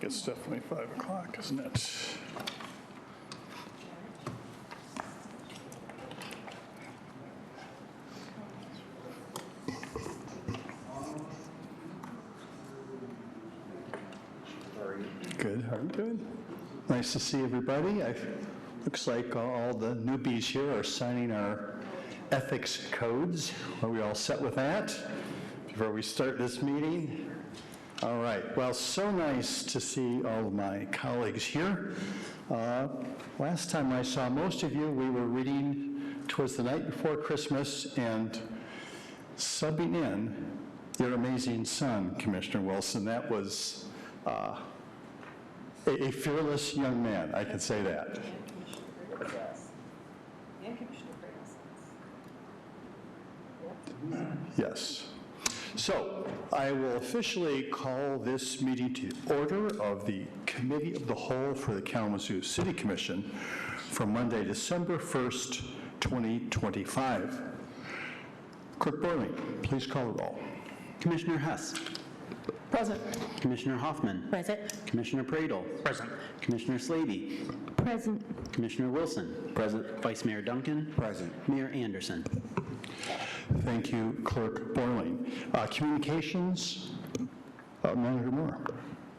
o'clock. It's definitely 5 o'clock, isn't it? Good, how are you doing? Nice to see everybody. Looks like all the newbies here are signing our ethics codes. Are we all set with that before we start this meeting? All right, well, so nice to see all of my colleagues here. Last time I saw most of you, we were reading "'Twas the Night Before Christmas" and subbing in Your Amazing Son, Commissioner Wilson. That was a fearless young man, I can say that. And Commissioner Braille. Yes. So I will officially call this meeting to order of the Committee of the Whole for the Kalamazoo City Commission for Monday, December 1st, 2025. Clerk Borling, please call the roll. Commissioner Hess. Present. Commissioner Hoffman. Present. Commissioner Pradel. Present. Commissioner Slavy. Present. Commissioner Wilson. Present. Vice Mayor Duncan. Present. Mayor Anderson. Thank you, Clerk Borling. Communications, Manager Moore.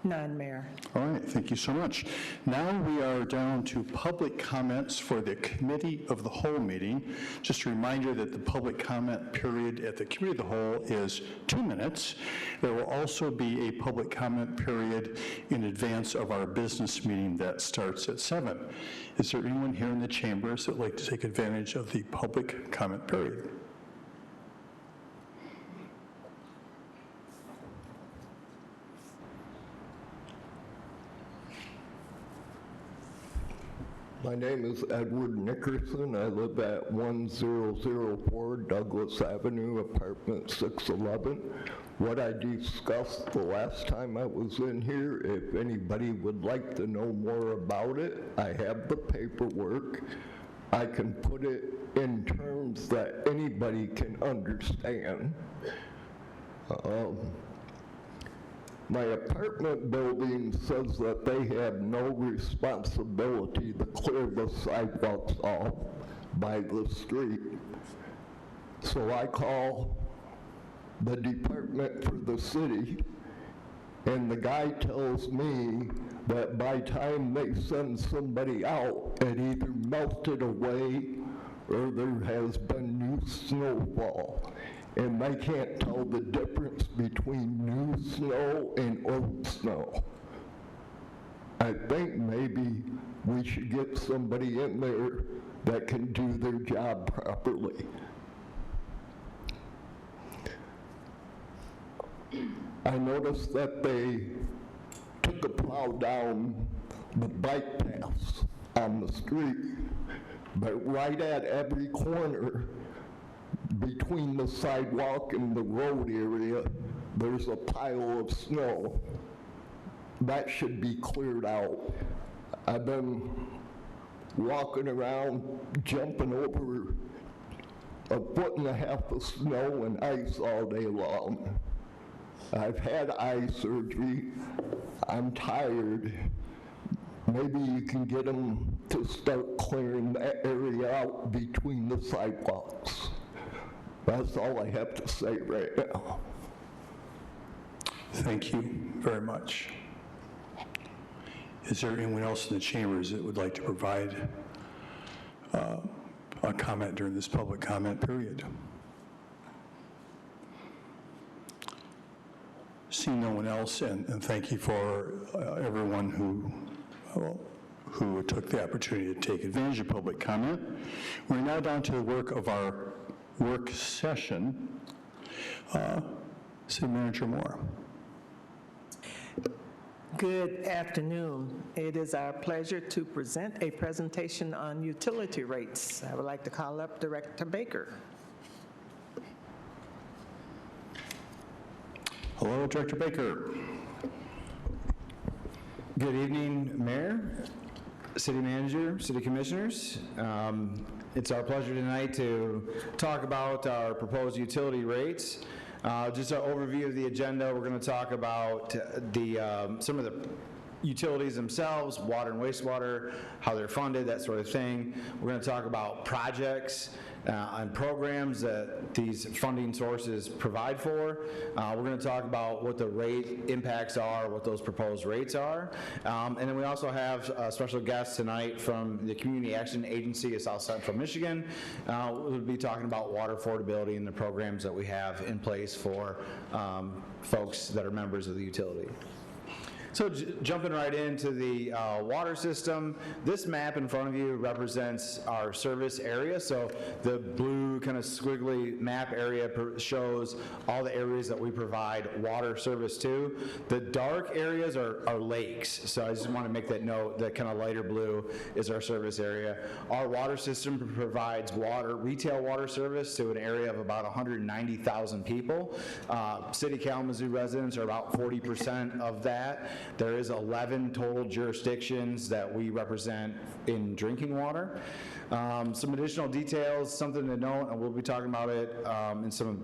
None, Mayor. All right, thank you so much. Now we are down to public comments for the Committee of the Whole meeting. Just a reminder that the public comment period at the Committee of the Whole is 2 minutes. There will also be a public comment period in advance of our business meeting that starts at 7. Is there anyone here in the chambers that would like to take advantage of the public comment period? My name is Edward Nickerson. I live at 1004 Douglas Avenue, apartment 611. What I discussed the last time I was in here, if anybody would like to know more about it, I have the paperwork. I can put it in terms that anybody can understand. My apartment building says that they have no responsibility to clear the sidewalks off by the street. So I call the department for the city, and the guy tells me that by the time they send somebody out, it either melted away or there has been new snowfall. And they can't tell the difference between new snow and old snow. I think maybe we should get somebody in there that can do their job properly. I noticed that they took a plow down the bike paths on the street, but right at every corner between the sidewalk and the road area, there's a pile of snow. That should be cleared out. I've been walking around, jumping over 1.5 feet of snow and ice all day long. I've had eye surgery. I'm tired. Maybe you can get them to start clearing that area out between the sidewalks. That's all I have to say right now. Thank you very much. Is there anyone else in the chambers that would like to provide a comment during this public comment period? Seeing no one else, and thank you for everyone who took the opportunity to take advantage of public comment. We're now down to the work of our work session. City Manager Moore. Good afternoon. It is our pleasure to present a presentation on utility rates. I would like to call up Director Baker. Hello, Director Baker. Good evening, Mayor, City Manager, City Commissioners. It's our pleasure tonight to talk about our proposed utility rates. Just an overview of the agenda, we're going to talk about some of the utilities themselves, water and wastewater, how they're funded, that sort of thing. We're going to talk about projects and programs that these funding sources provide for. We're going to talk about what the rate impacts are, what those proposed rates are. And then we also have a special guest tonight from the Community Action Agency of South Central Michigan. We'll be talking about water affordability and the programs that we have in place for folks that are members of the utility. So jumping right into the water system, this map in front of you represents our service area. So the blue kind of squiggly map area shows all the areas that we provide water service to. The dark areas are lakes. So I just want to make that note, that kind of lighter blue is our service area. Our water system provides retail water service to an area of about 190,000 people. City Kalamazoo residents are about 40% of that. There is 11 total jurisdictions that we represent in drinking water. Some additional details, something to note, and we'll be talking about it in some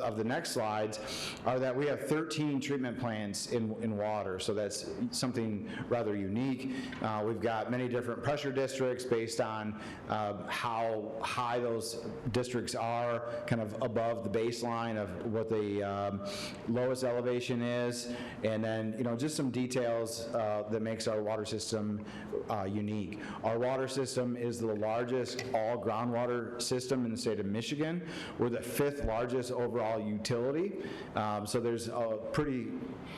of the next slides, are that we have 13 treatment plants in water, so that's something rather unique. We've got many different pressure districts based on how high those districts are, kind of above the baseline of what the lowest elevation is, and then just some details that makes our water system unique. Our water system is the largest all groundwater system in the state of Michigan. We're the 5th largest overall utility, so there's a pretty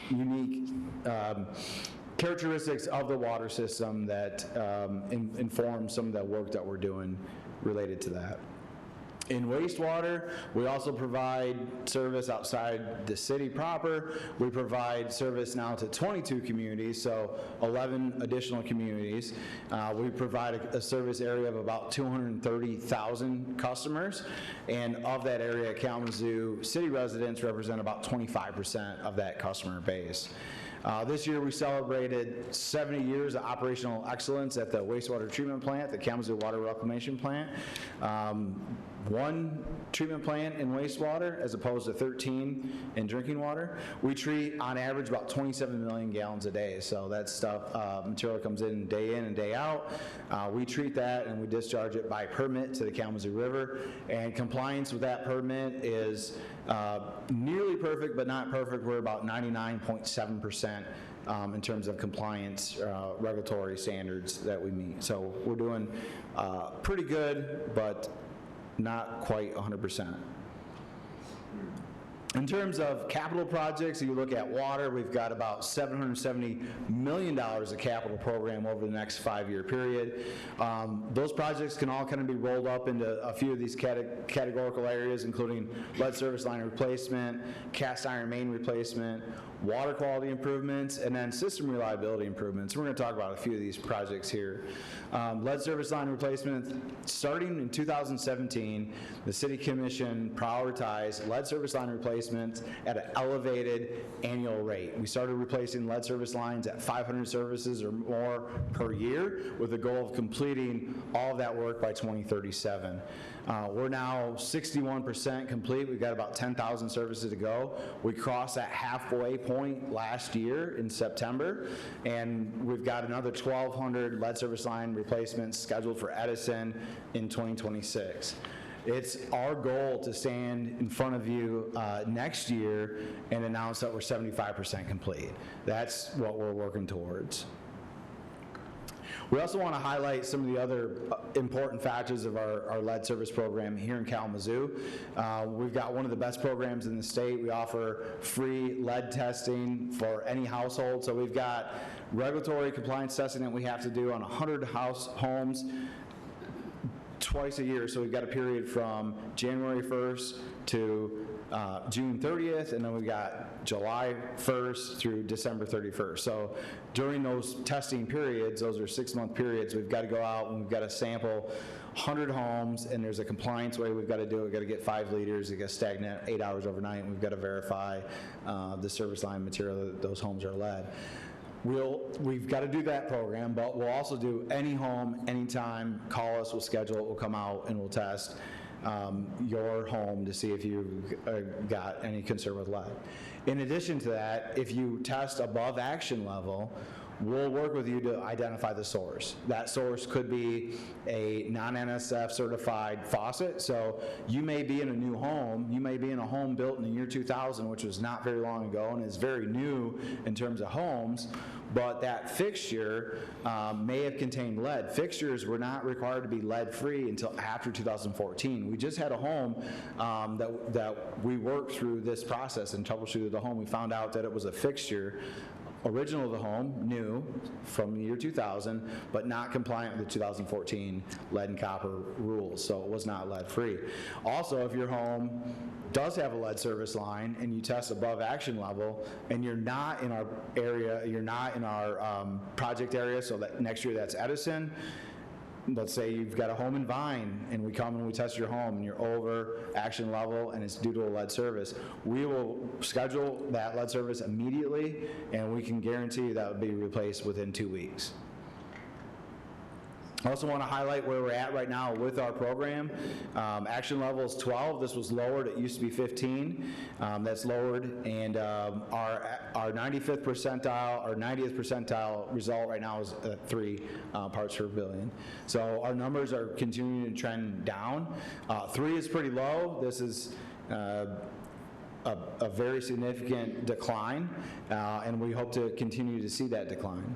unique characteristics of the water system that inform some of the work that we're doing related to that. In wastewater, we also provide service outside the city proper. We provide service now to 22 communities, so 11 additional communities. We provide a service area of about 230,000 customers, and of that area, Kalamazoo city residents represent about 25% of that customer base. This year we celebrated 70 years of operational excellence at the wastewater treatment plant, the Kalamazoo Water Reclamation Plant. 1 treatment plant in wastewater as opposed to 13 in drinking water. We treat on average about 27 million gallons a day, so that stuff, material comes in and day out. We treat that and we discharge it by permit to the Kalamazoo River, and compliance with that permit is nearly perfect but not perfect. We're about 99.7% in terms of compliance regulatory standards that we meet. So we're doing pretty good, but not quite 100%. In terms of capital projects, if you look at water, we've got about $770 million of capital program over the next 5-year period. Those projects can all kind of be rolled up into a few of these categorical areas, including lead service line replacement, cast iron main replacement, water quality improvements, and then system reliability improvements. We're going to talk about a few of these projects here. Lead service line replacement, starting in 2017, the City Commission prioritized lead service line replacements at an elevated annual rate. We started replacing lead service lines at 500 services or more per year, with the goal of completing all of that work by 2037. We're now 61% complete. We've got about 10,000 services to go. We crossed that halfway point last year in September, and we've got another 1,200 lead service line replacements scheduled for Edison in 2026. It's our goal to stand in front of you next year and announce that we're 75% complete. That's what we're working towards. We also want to highlight some of the other important factors of our lead service program here in Kalamazoo. We've got one of the best programs in the state. We offer free lead testing for any household. So we've got regulatory compliance testing that we have to do on 100 homes twice a year. So we've got a period from January 1st to June 30th, and then we've got July 1st through December 31st. So during those testing periods, those are 6-month periods, we've got to go out and we've got to sample 100 homes, and there's a compliance way we've got to do it. We've got to get 5 liters, it gets stagnant 8 hours overnight, and we've got to verify the service line material that those homes are lead. We've got to do that program, but we'll also do any home, anytime. Call us, we'll schedule it, we'll come out and we'll test your home to see if you've got any concern with lead. In addition to that, if you test above action level, we'll work with you to identify the source. That source could be a non-NSF certified faucet. So you may be in a new home, you may be in a home built in the year 2000, which was not very long ago and is very new in terms of homes, but that fixture may have contained lead. Fixtures were not required to be lead-free until after 2014. We just had a home that we worked through this process and troubleshooted the home. We found out that it was a fixture, original to the home, new, from the year 2000, but not compliant with the 2014 lead and copper rules, so it was not lead-free. Also, if your home does have a lead service line and you test above action level and you're not in our area, you're not in our project area, so that next year that's Edison, let's say you've got a home in Vine and we come and we test your home and you're over action level and it's due to a lead service, we will schedule that lead service immediately and we can guarantee that will be replaced within 2 weeks. I also want to highlight where we're at right now with our program. Action level is 12. This was lowered. It used to be 15. That's lowered. And our 95th percentile, or 90th percentile result right now is 3 parts per billion. So our numbers are continuing to trend down. 3 is pretty low. This is a very significant decline, and we hope to continue to see that decline.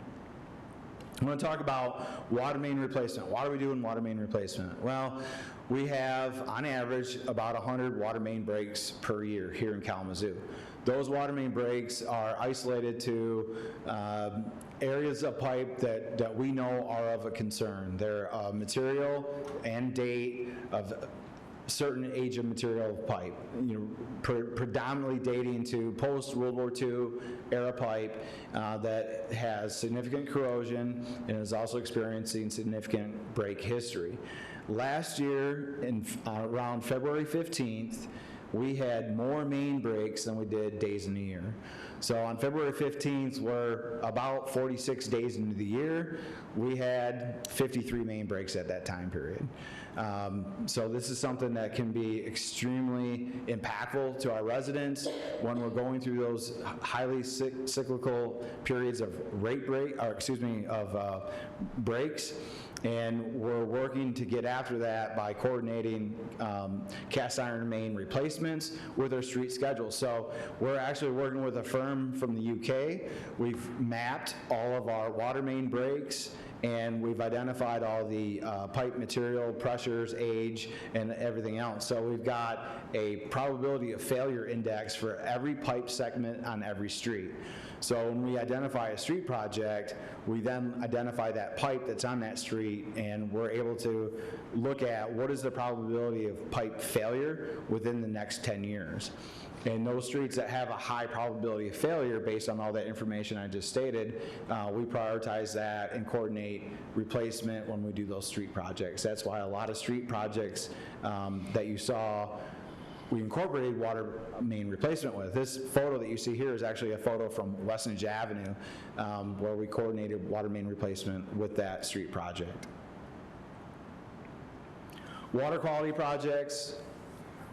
I'm going to talk about water main replacement. What do we do in water main replacement? Well, we have, on average, about 100 water main breaks per year here in Kalamazoo. Those water main breaks are isolated to areas of pipe that we know are of a concern. They're material and date of certain age of material of pipe, predominantly dating to post-World War II era pipe that has significant corrosion and is also experiencing significant break history. Last year, around February 15th, we had more main breaks than we did days in the year. So on February 15th, we're about 46 days into the year. We had 53 main breaks at that time period. So this is something that can be extremely impactful to our residents when we're going through those highly cyclical periods of breaks. And we're working to get after that by coordinating cast iron main replacements with our street schedule. So we're actually working with a firm from the UK. We've mapped all of our water main breaks, and we've identified all the pipe material, pressures, age, and everything else. So we've got a probability of failure index for every pipe segment on every street. So when we identify a street project, we then identify that pipe that's on that street, and we're able to look at what is the probability of pipe failure within the next 10 years. And those streets that have a high probability of failure based on all that information I just stated, we prioritize that and coordinate replacement when we do those street projects. That's why a lot of street projects that you saw we incorporated water main replacement with. This photo that you see here is actually a photo from Westnedge Avenue where we coordinated water main replacement with that street project. Water quality projects,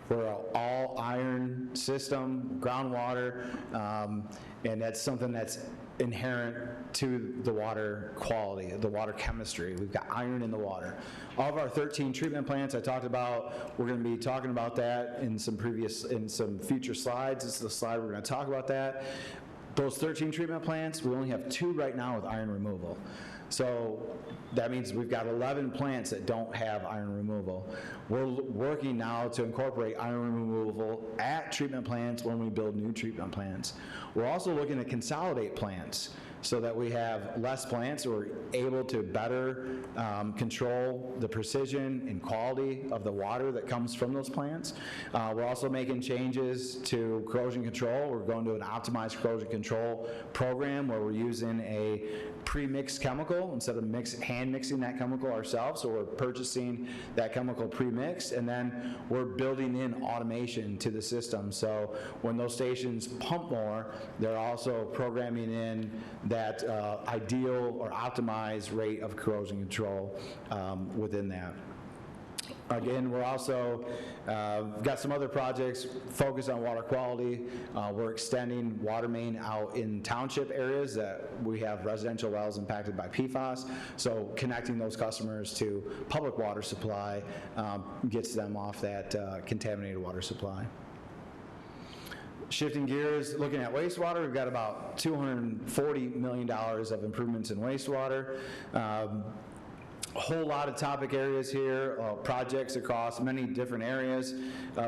we're an all iron system, groundwater, and that's something that's inherent to the water quality, the water chemistry. We've got iron in the water. Of our 13 treatment plants I talked about, we're going to be talking about that in some future slides. This is the slide we're going to talk about that. Those 13 treatment plants, we only have 2 right now with iron removal. So that means we've got 11 plants that don't have iron removal. We're working now to incorporate iron removal at treatment plants when we build new treatment plants. We're also looking to consolidate plants so that we have less plants, so we're able to better control the precision and quality of the water that comes from those plants. We're also making changes to corrosion control. We're going to an optimized corrosion control program where we're using a pre-mixed chemical instead of hand mixing that chemical ourselves. So we're purchasing that chemical pre-mixed, and then we're building in automation to the system. So when those stations pump more, they're also programming in that ideal or optimized rate of corrosion control within that. Again, we're also got some other projects focused on water quality. We're extending water main out in township areas that we have residential wells impacted by PFAS. So connecting those customers to public water supply gets them off that contaminated water supply. Shifting gears, looking at wastewater, we've got about $240 million of improvements in wastewater. A whole lot of topic areas here, projects across many different areas,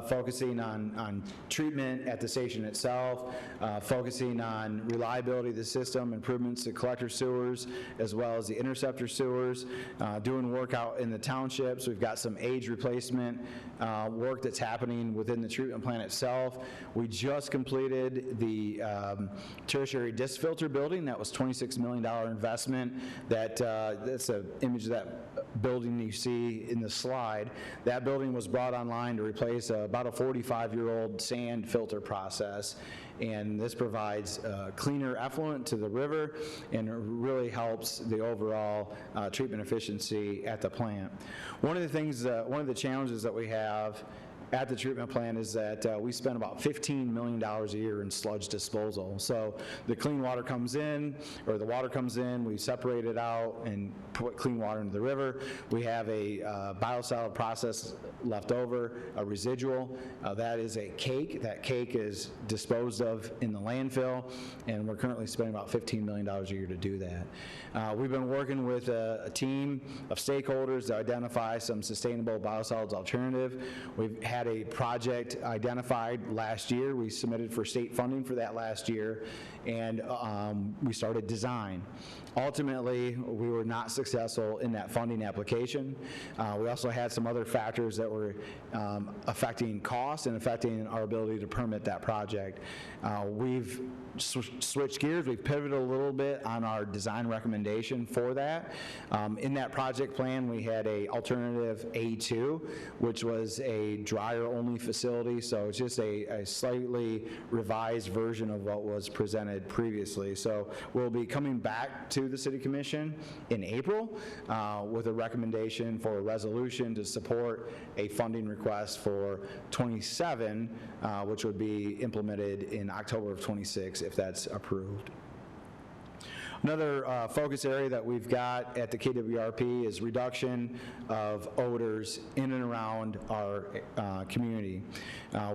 focusing on treatment at the station itself, focusing on reliability of the system, improvements to collector sewers, as well as the interceptor sewers, doing work out in the townships. We've got some age replacement work that's happening within the treatment plant itself. We just completed the tertiary disc filter building. That was $26 million investment. That's an image of that building you see in the slide. That building was brought online to replace about a 45-year-old sand filter process, and this provides cleaner effluent to the river and really helps the overall treatment efficiency at the plant. One of the challenges that we have at the treatment plant is that we spend about $15 million a year in sludge disposal. So the clean water comes in, or the water comes in, we separate it out and put clean water into the river. We have a biosolid process left over, a residual. That is a cake. That cake is disposed of in the landfill, and we're currently spending about $15 million a year to do that. We've been working with a team of stakeholders to identify some sustainable biosolids alternative. We've had a project identified last year. We submitted for state funding for that last year, and we started design. Ultimately, we were not successful in that funding application. We also had some other factors that were affecting costs and affecting our ability to permit that project. We've switched gears. We've pivoted a little bit on our design recommendation for that. In that project plan, we had a alternative A2, which was a dryer-only facility, so it's just a slightly revised version of what was presented previously. So we'll be coming back to the City Commission in April with a recommendation for a resolution to support a funding request for 27, which would be implemented in October of 26 if that's approved. Another focus area that we've got at the KWRP is reduction of odors in and around our community.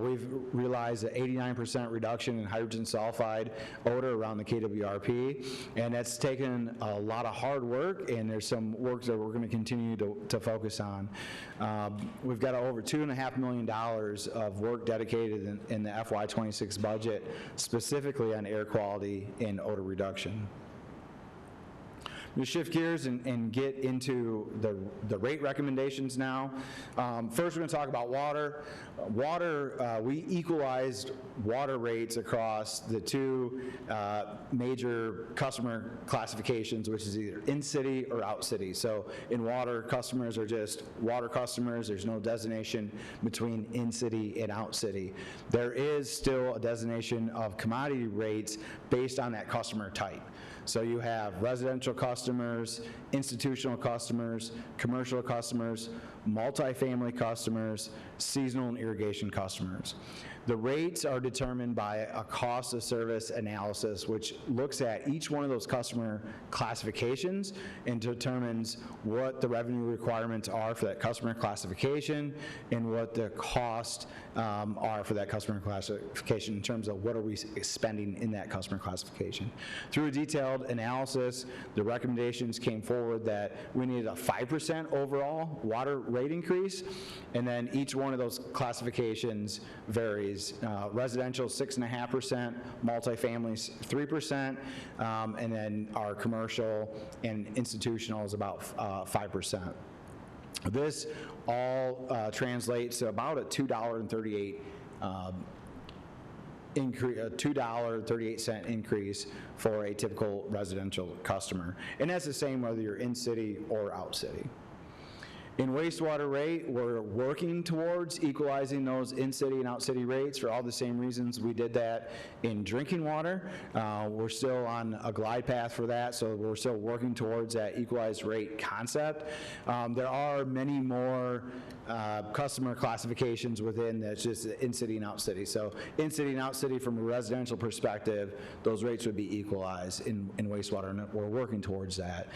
We've realized an 89% reduction in hydrogen sulfide odor around the KWRP, and that's taken a lot of hard work, and there's some work that we're going to continue to focus on. We've got over $2.5 million of work dedicated in the FY26 budget specifically on air quality and odor reduction. We'll shift gears and get into the rate recommendations now. First, we're going to talk about water. We equalized water rates across the two major customer classifications, which is either in-city or out-city. So in water, customers are just water customers. There's no designation between in-city and out-city. There is still a designation of commodity rates based on that customer type. So you have residential customers, institutional customers, commercial customers, multifamily customers, seasonal and irrigation customers. The rates are determined by a cost of service analysis, which looks at each one of those customer classifications and determines what the revenue requirements are for that customer classification and what the costs are for that customer classification in terms of what are we spending in that customer classification. Through a detailed analysis, the recommendations came forward that we needed a 5% overall water rate increase, and then each one of those classifications varies. Residential 6.5%, multifamily 3%, and then our commercial and institutional is about 5%. This all translates to about a $2.38 increase, a $2.38 increase for a typical residential customer, and that's the same whether you're in city or out city. In wastewater rate, we're working towards equalizing those in-city and out-city rates for all the same reasons we did that in drinking water. We're still on a glide path for that, so we're still working towards that equalized rate concept. There are many more customer classifications within that's just in-city and out-city. So in-city and out-city from a residential perspective, those rates would be equalized in wastewater, and we're working towards that.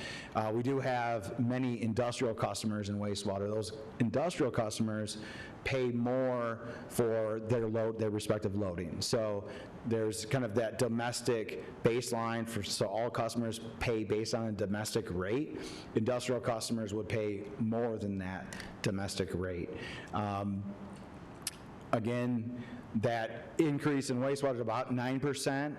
We do have many industrial customers in wastewater. Those industrial customers pay more for their respective loading. So there's kind of that domestic baseline so all customers pay based on a domestic rate. Industrial customers would pay more than that domestic rate. Again, that increase in wastewater is about 9%.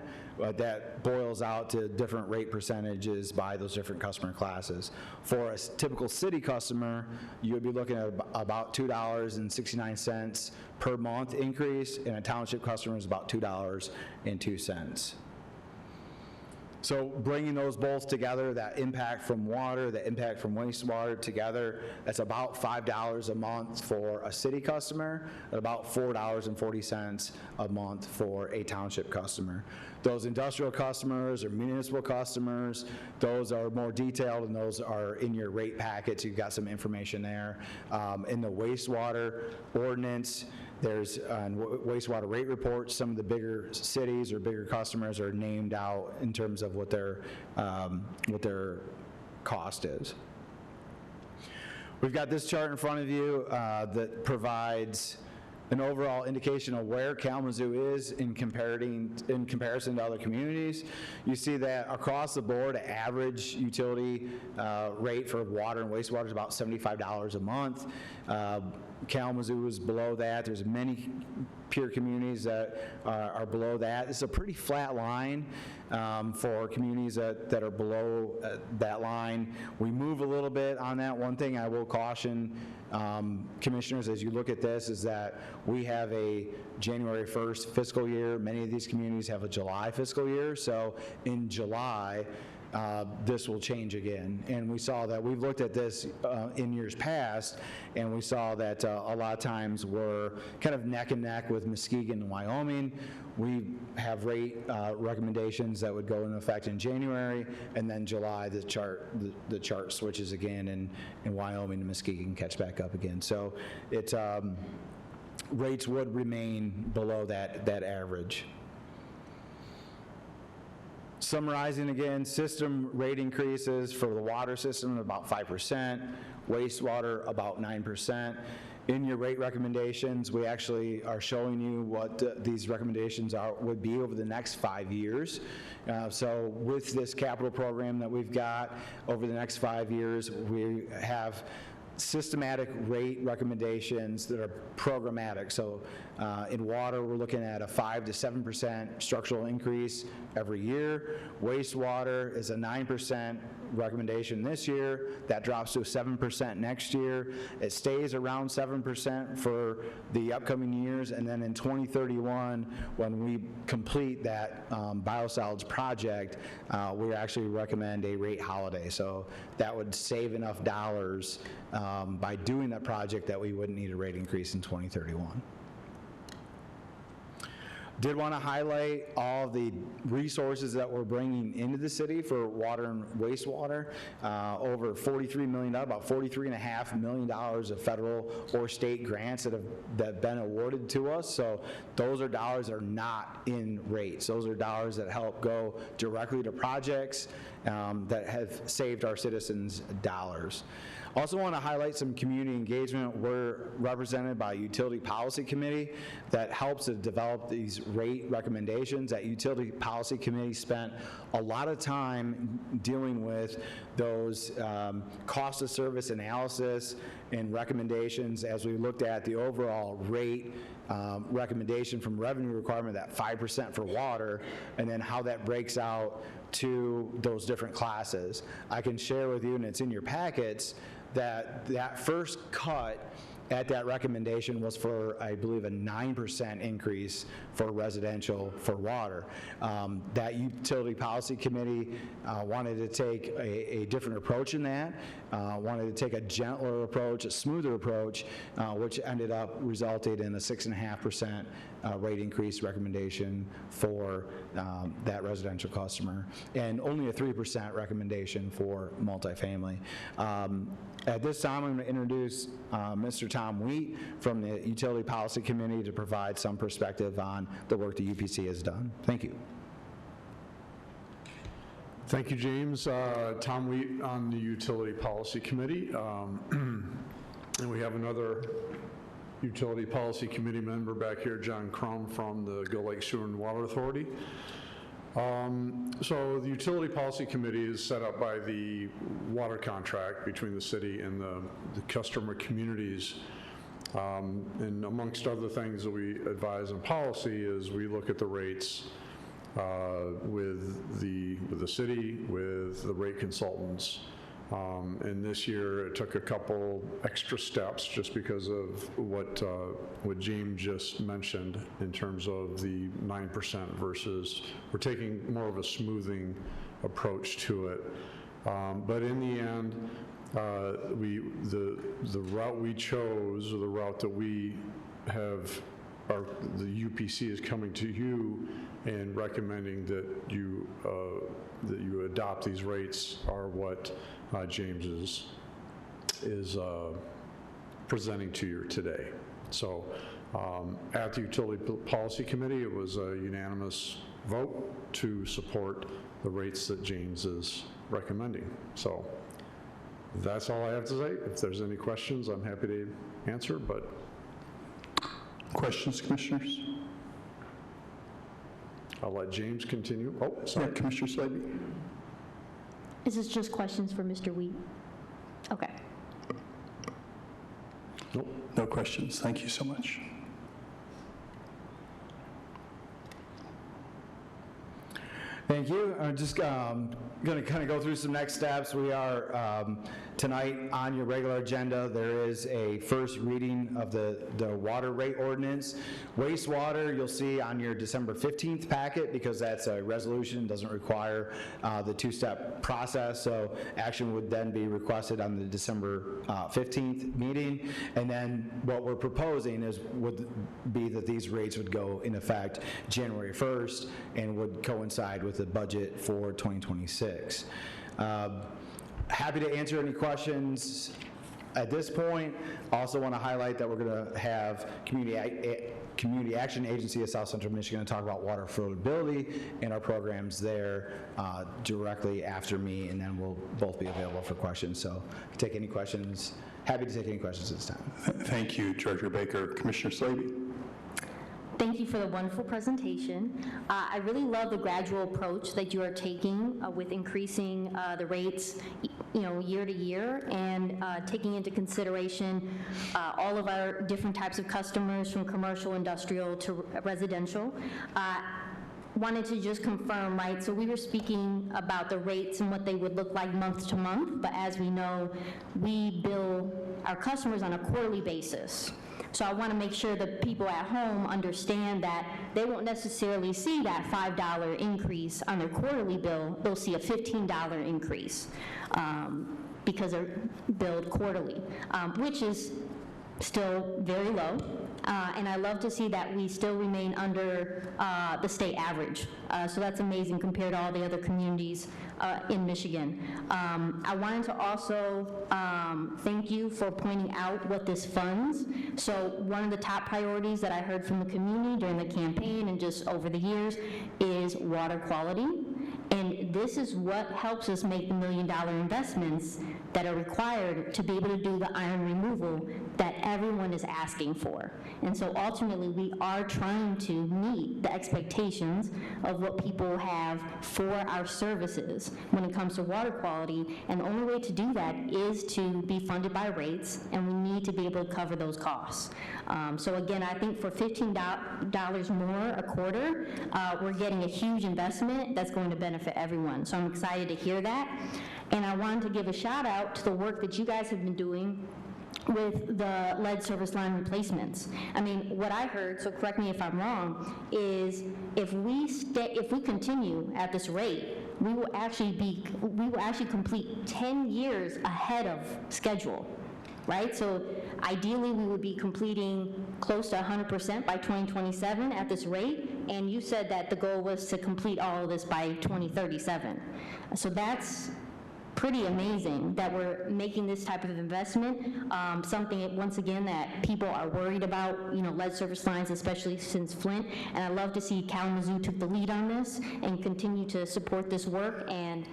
That boils out to different rate percentages by those different customer classes. For a typical city customer, you would be looking at about $2.69 per month increase, and a township customer is about $2.02. So bringing those both together, that impact from water, the impact from wastewater together, that's about $5 a month for a city customer, and about $4.40 a month for a township customer. Those industrial customers or municipal customers, those are more detailed, and those are in your rate packets. You've got some information there. In the wastewater ordinance, there's wastewater rate reports. Some of the bigger cities or bigger customers are named out in terms of what their cost is. We've got this chart in front of you that provides an overall indication of where Kalamazoo is in comparison to other communities. You see that across the board, average utility rate for water and wastewater is about $75 a month. Kalamazoo is below that. There's many peer communities that are below that. It's a pretty flat line for communities that are below that line. We move a little bit on that. One thing I will caution commissioners as you look at this is that we have a January 1st fiscal year. Many of these communities have a July fiscal year. So in July, this will change again. And we saw that, we've looked at this in years past, and we saw that a lot of times we're kind of neck and neck with Muskegon and Wyoming. We have rate recommendations that would go into effect in January, and then July the chart switches again, and Wyoming and Muskegon catch back up again. So it's rates would remain below that average. Summarizing again, system rate increases for the water system about 5%, wastewater about 9%. In your rate recommendations, we actually are showing you what these recommendations would be over the next 5 years. So with this capital program that we've got over the next 5 years, we have systematic rate recommendations that are programmatic. So in water, we're looking at a 5 to 7% structural increase every year. Wastewater is a 9% recommendation this year. That drops to 7% next year. It stays around 7% for the upcoming years, and then in 2031, when we complete that biosolids project, we actually recommend a rate holiday. So that would save enough dollars by doing that project that we wouldn't need a rate increase in 2031. Did want to highlight all the resources that we're bringing into the city for water and wastewater. Over $43 million, about $43.5 million of federal or state grants that have been awarded to us. So those are dollars that are not in rates. Those are dollars that help go directly to projects that have saved our citizens dollars. Also want to highlight some community engagement. We're represented by a utility policy committee that helps to develop these rate recommendations. That utility policy committee spent a lot of time dealing with those cost of service analysis and recommendations as we looked at the overall rate recommendation from revenue requirement, that 5% for water, and then how that breaks out to those different classes. I can share with you, and it's in your packets, that first cut at that recommendation was for, I believe, a 9% increase for residential for water. That utility policy committee wanted to take a different approach in that, wanted to take a gentler approach, a smoother approach, which ended up resulting in a 6.5% rate increase recommendation for that residential customer, and only a 3% recommendation for multifamily. At this time, I'm going to introduce Mr. Tom Wheat from the Utility Policy Committee to provide some perspective on the work the UPC has done. Thank you. Thank you, James. Tom Wheat on the Utility Policy Committee. And we have another Utility Policy Committee member back here, John Crum from the Gull Lake Sewer and Water Authority. So the Utility Policy Committee is set up by the water contract between the city and the customer communities. And amongst other things that we advise on policy is we look at the rates with the city, with the rate consultants. And this year it took a couple extra steps just because of what James just mentioned in terms of the 9% versus we're taking more of a smoothing approach to it. But in the end, the route we chose, or the route that we have, the UPC is coming to you and recommending that you adopt these rates are what James is presenting to you today. So at the Utility Policy Committee, it was a unanimous vote to support the rates that James is recommending. So that's all I have to say. If there's any questions, I'm happy to answer, but. Questions, commissioners? I'll let James continue. Oh, Yeah, sorry. Commissioner Slaby. Is this just questions for Mr. Wheat? Okay. Nope. No questions. Thank you so much. Thank you. I'm just going to kind of go through some next steps. We are tonight on your regular agenda. There is a first reading of the water rate ordinance. Wastewater, you'll see on your December 15th packet because that's a resolution, doesn't require the two-step process. So action would then be requested on the December 15th meeting. And then what we're proposing would be that these rates would go in effect January 1st and would coincide with the budget for 2026. Happy to answer any questions at this point. Also want to highlight that we're going to have Community Action Agency of South Central Michigan to talk about water affordability and our programs there directly after me, and then we'll both be available for questions. So take any questions. Happy to take any questions at this time. Thank you, Director Baker. Commissioner Slaby. Thank you for the wonderful presentation. I really love the gradual approach that you are taking with increasing the rates, year to year, and taking into consideration all of our different types of customers, from commercial, industrial to residential. Wanted to just confirm, right, so we were speaking about the rates and what they would look like month to month, but as we know, we bill our customers on a quarterly basis. So I want to make sure that people at home understand that they won't necessarily see that $5 increase on their quarterly bill. They'll see a $15 increase because they're billed quarterly, which is still very low. And I love to see that we still remain under the state average. So that's amazing compared to all the other communities in Michigan. I wanted to also thank you for pointing out what this funds. So one of the top priorities that I heard from the community during the campaign and just over the years is water quality. And this is what helps us make the $1 million investments that are required to be able to do the iron removal that everyone is asking for. And so ultimately, we are trying to meet the expectations of what people have for our services when it comes to water quality. And the only way to do that is to be funded by rates, and we need to be able to cover those costs. So again, I think for $15 more a quarter, we're getting a huge investment that's going to benefit everyone. So I'm excited to hear that. And I wanted to give a shout out to the work that you guys have been doing with the lead service line replacements. I mean, what I heard, so correct me if I'm wrong, is if we continue at this rate, we will actually complete 10 years ahead of schedule, right? So ideally, we would be completing close to 100% by 2027 at this rate, and you said that the goal was to complete all of this by 2037. So that's pretty amazing that we're making this type of investment, something, once again, that people are worried about, lead service lines, especially since Flint, and I love to see Kalamazoo took the lead on this and continue to support this work, and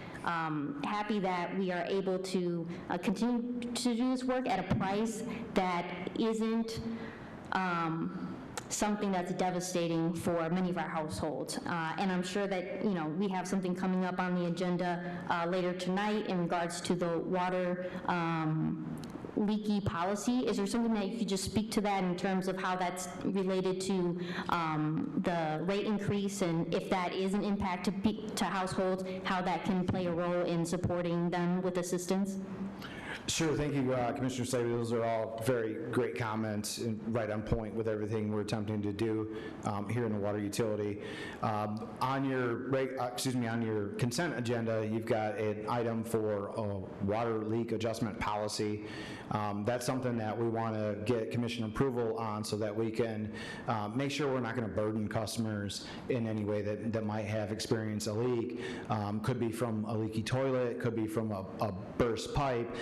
happy that we are able to continue to do this work at a price that isn't something that's devastating for many of our households. And I'm sure that, we have something coming up on the agenda later tonight in regards to the water leaky policy. Is there something that you could just speak to that in terms of how that's related to the rate increase, and if that is an impact to households, how that can play a role in supporting them with assistance? Sure, thank you, Commissioner Slavy. Those are all very great comments and right on point with everything we're attempting to do here in the water utility. On your consent agenda, you've got an item for a water leak adjustment policy. That's something that we want to get commission approval on so that we can make sure we're not going to burden customers in any way that might have experienced a leak. Could be from a leaky toilet, could be from a burst pipe,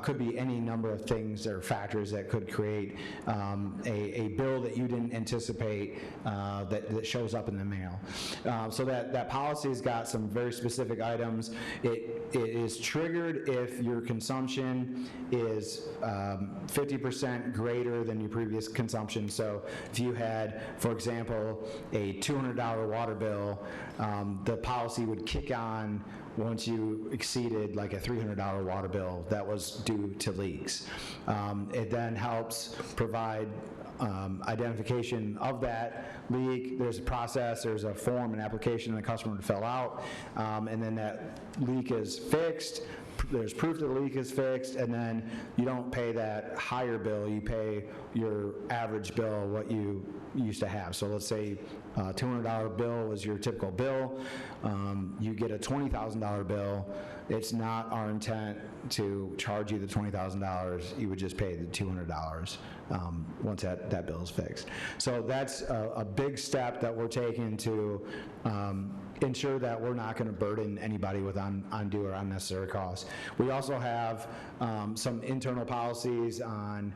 could be any number of things or factors that could create a bill that you didn't anticipate that shows up in the mail. So that policy has got some very specific items. It is triggered if your consumption is 50% greater than your previous consumption. So if you had, for example, a $200 water bill, the policy would kick on once you exceeded like a $300 water bill that was due to leaks. It then helps provide identification of that leak. There's a process, there's a form, an application the customer to fill out, and then that leak is fixed. There's proof that the leak is fixed, and then you don't pay that higher bill, you pay your average bill, what you used to have. So let's say a $200 bill was your typical bill, you get a $20,000 bill. It's not our intent to charge you the $20,000, you would just pay the $200 once that bill is fixed. So that's a big step that we're taking to ensure that we're not going to burden anybody with undue or unnecessary costs. We also have some internal policies on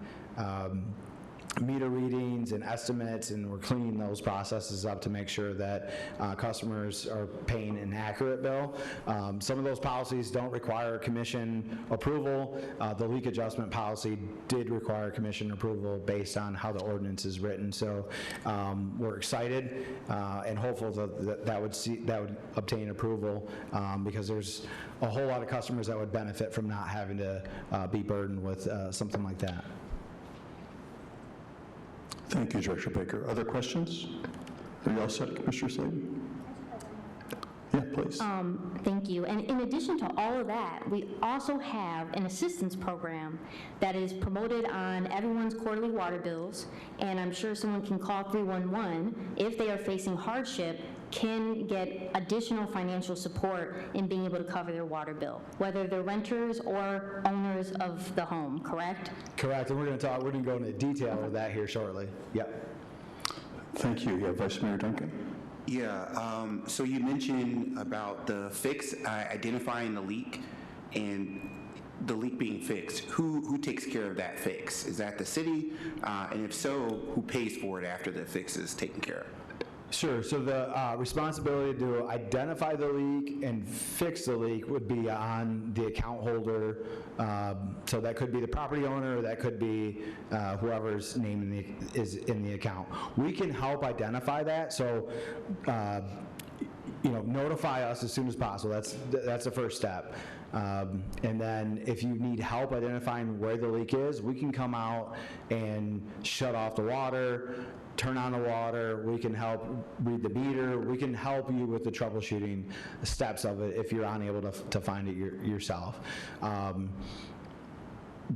meter readings and estimates, and we're cleaning those processes up to make sure that customers are paying an accurate bill. Some of those policies don't require commission approval. The leak adjustment policy did require commission approval based on how the ordinance is written. So we're excited and hopeful that would obtain approval because there's a whole lot of customers that would benefit from not having to be burdened with something like that. Thank you, Director Baker. Other questions? Are you all set, Commissioner Slavy? Yeah, please. Thank you. And in addition to all of that, we also have an assistance program that is promoted on everyone's quarterly water bills, and I'm sure someone can call 311 if they are facing hardship, can get additional financial support in being able to cover their water bill, whether they're renters or owners of the home, correct? Correct, and we're going to go into detail of that here shortly. Yep. Thank you. Yeah, Vice Mayor Duncan. Yeah, so you mentioned about the fix, identifying the leak and the leak being fixed. Who takes care of that fix? Is that the city? And if so, who pays for it after the fix is taken care of? Sure, so the responsibility to identify the leak and fix the leak would be on the account holder. So that could be the property owner, that could be whoever's name is in the account. We can help identify that, so notify us as soon as possible. That's the first step. And then if you need help identifying where the leak is, we can come out and shut off the water, turn on the water, we can help read the meter, we can help you with the troubleshooting steps of it if you're unable to find it yourself.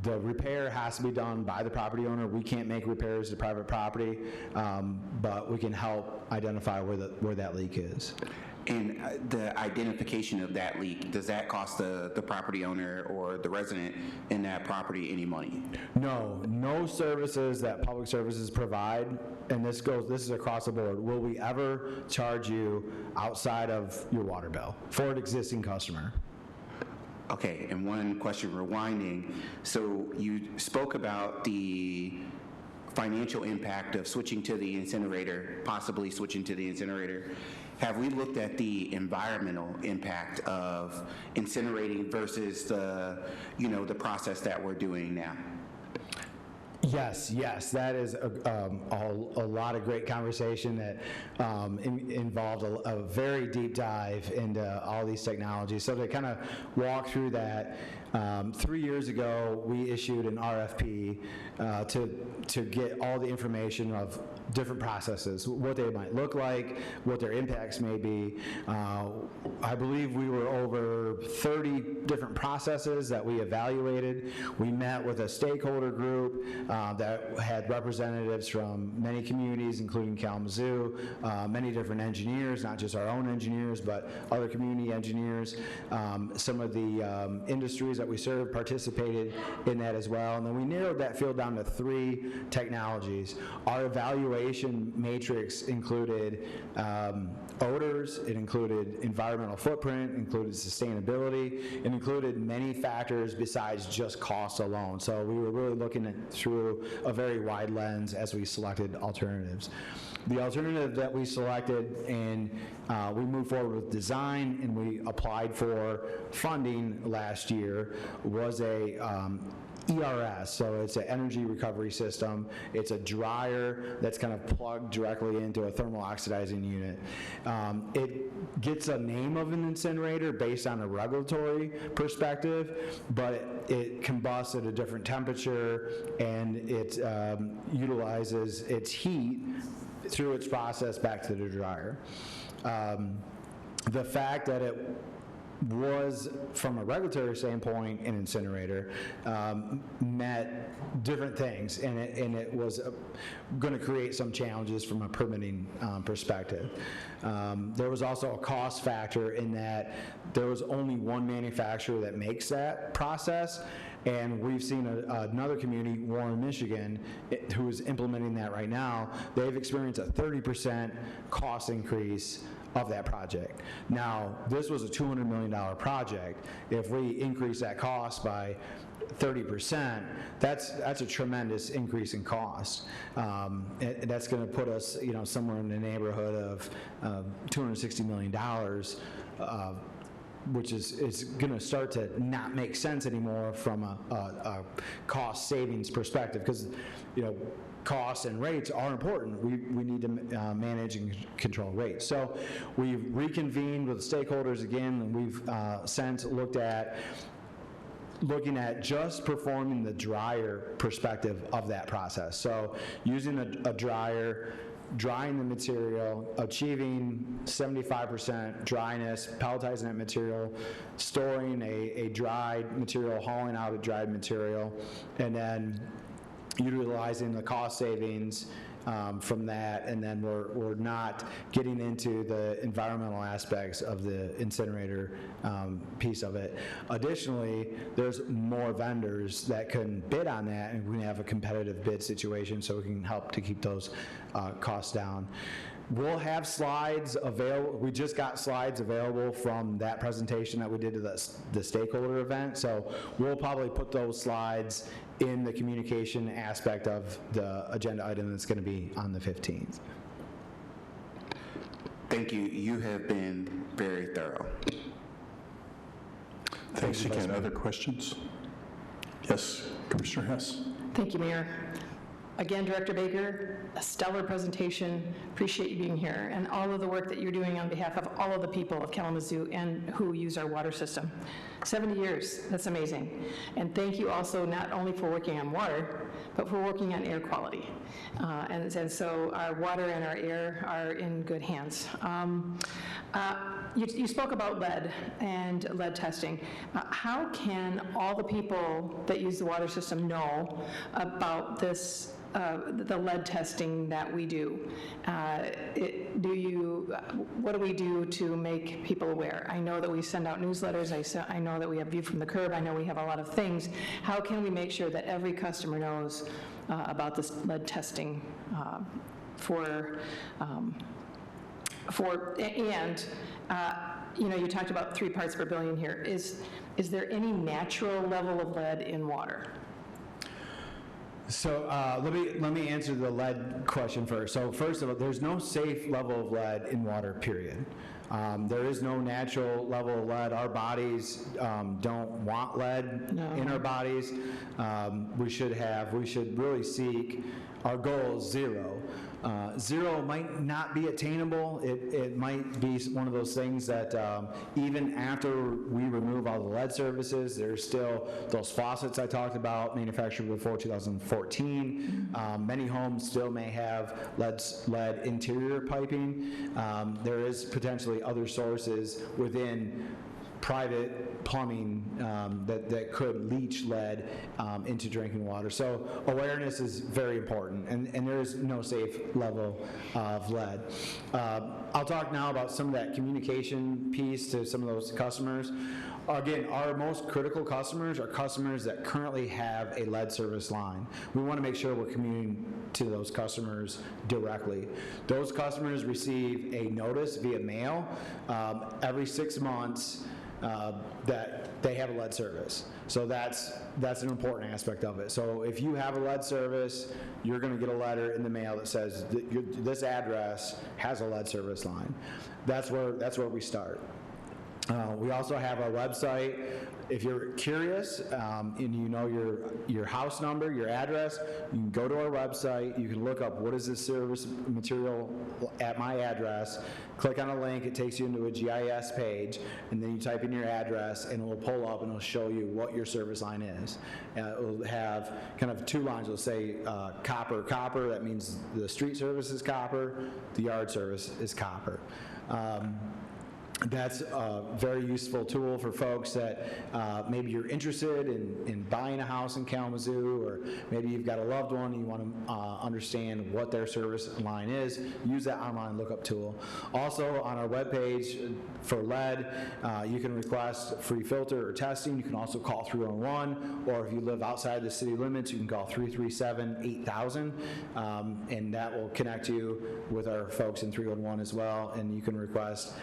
The repair has to be done by the property owner. We can't make repairs to private property, but we can help identify where that leak is. And the identification of that leak, does that cost the property owner or the resident in that property any money? No services that public services provide, and this is across the board, will we ever charge you outside of your water bill for an existing customer. Okay, and one question, rewinding. So you spoke about the financial impact of switching to the incinerator, possibly switching to the incinerator. Have we looked at the environmental impact of incinerating versus the process that we're doing now? Yes, that is a lot of great conversation that involved a very deep dive into all these technologies. So to kind of walk through that, 3 years ago, we issued an RFP to get all the information of different processes, what they might look like, what their impacts may be. I believe we were over 30 different processes that we evaluated. We met with a stakeholder group that had representatives from many communities, including Kalamazoo, many different engineers, not just our own engineers, but other community engineers. Some of the industries that we serve participated in that as well. And then we narrowed that field down to 3 technologies. Our evaluation matrix included odors, it included environmental footprint, included sustainability, it included many factors besides just cost alone. So we were really looking through a very wide lens as we selected alternatives. The alternative that we selected, and we moved forward with design and we applied for funding last year, was a ERS, so it's an energy recovery system. It's a dryer that's kind of plugged directly into a thermal oxidizing unit. It gets a name of an incinerator based on a regulatory perspective, but it combusts at a different temperature, and it utilizes its heat through its process back to the dryer. The fact that it was, from a regulatory standpoint, an incinerator, met different things, and it was going to create some challenges from a permitting perspective. There was also a cost factor in that there was only one manufacturer that makes that process, and we've seen another community, Warren, Michigan, who is implementing that right now. They've experienced a 30% cost increase of that project. Now, this was a $200 million project. If we increase that cost by 30%, that's a tremendous increase in cost. That's going to put us, somewhere in the neighborhood of $260 million, which is going to start to not make sense anymore from a cost savings perspective, because costs and rates are important. We need to manage and control rates. So we've reconvened with stakeholders again, and we've since looking at just performing the dryer perspective of that process. So using a dryer, drying the material, achieving 75% dryness, pelletizing that material, storing a dried material, hauling out a dried material, and then utilizing the cost savings from that, and then we're not getting into the environmental aspects of the incinerator piece of it. Additionally, there's more vendors that can bid on that, and we have a competitive bid situation, so we can help to keep those costs down. We'll have slides available. We just got slides available from that presentation that we did to the stakeholder event, so we'll probably put those slides in the communication aspect of the agenda item that's going to be on the 15th. Thank you. You have been very thorough. Thanks again. Other questions? Yes, Commissioner Hess. Thank you, Mayor. Again, Director Baker, a stellar presentation. Appreciate you being here and all of the work that you're doing on behalf of all of the people of Kalamazoo and who use our water system. 70 years, that's amazing. And thank you also not only for working on water, but for working on air quality. And so our water and our air are in good hands. You spoke about lead and lead testing. How can all the people that use the water system know about this, the lead testing that we do? What do we do to make people aware? I know that we send out newsletters. I know that we have View from the Curb. I know we have a lot of things. How can we make sure that every customer knows about this lead testing you talked about 3 parts per billion here. Is there any natural level of lead in water? So let me answer the lead question first. So first of all, there's no safe level of lead in water, period. There is no natural level of lead. Our bodies don't want lead in our bodies. We should really seek, our goal is 0. 0 might not be attainable. It might be one of those things that even after we remove all the lead services, there's still those faucets I talked about, manufactured before 2014. Many homes still may have lead interior piping. There is potentially other sources within private plumbing that could leach lead into drinking water. So awareness is very important, and there is no safe level of lead. I'll talk now about some of that communication piece to some of those customers. Again, our most critical customers are customers that currently have a lead service line. We want to make sure we're communicating to those customers directly. Those customers receive a notice via mail every 6 months that they have a lead service. So that's an important aspect of it. So if you have a lead service, you're going to get a letter in the mail that says that this address has a lead service line. That's where we start. We also have our website. If you're curious and you know your house number, your address, you can go to our website. You can look up what is this service material at my address. Click on a link. It takes you into a GIS page, and then you type in your address, and it will pull up and it'll show you what your service line is. It will have kind of 2 lines. It'll say copper. That means the street service is copper. The yard service is copper. That's a very useful tool for folks that maybe you're interested in buying a house in Kalamazoo, or maybe you've got a loved one and you want to understand what their service line is. Use that online lookup tool. Also, on our webpage for lead, you can request free filter or testing. You can also call 311, or if you live outside the city limits, you can call 337-8000, and that will connect you with our folks in 311 as well, and you can request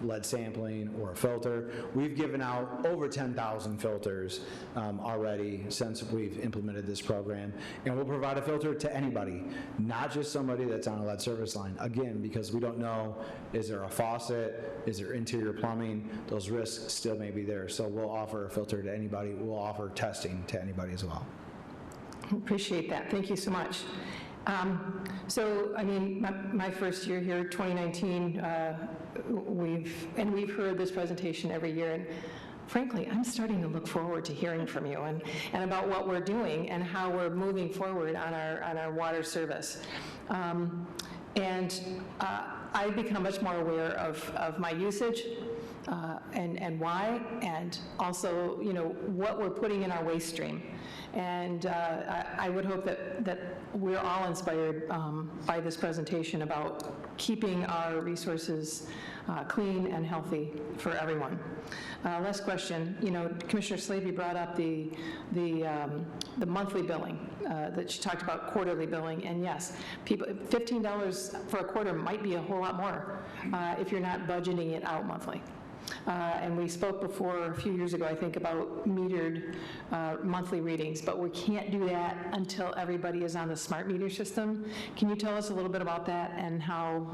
lead sampling or a filter. We've given out over 10,000 filters already since we've implemented this program, and we'll provide a filter to anybody, not just somebody that's on a lead service line. Again, because we don't know, is there a faucet, is there interior plumbing, those risks still may be there. So we'll offer a filter to anybody. We'll offer testing to anybody as well. Appreciate that. Thank you so much. So, I mean, my first year here, 2019, we've heard this presentation every year, and frankly, I'm starting to look forward to hearing from you and about what we're doing and how we're moving forward on our water service. I've become much more aware of my usage and why, and also, what we're putting in our waste stream. And I would hope that we're all inspired by this presentation about keeping our resources clean and healthy for everyone. Last question. Commissioner Slavy brought up the monthly billing that she talked about, quarterly billing, and yes, people, $15 for a quarter might be a whole lot more if you're not budgeting it out monthly. And we spoke before, a few years ago, I think, about metered monthly readings, but we can't do that until everybody is on the smart meter system. Can you tell us a little bit about that and how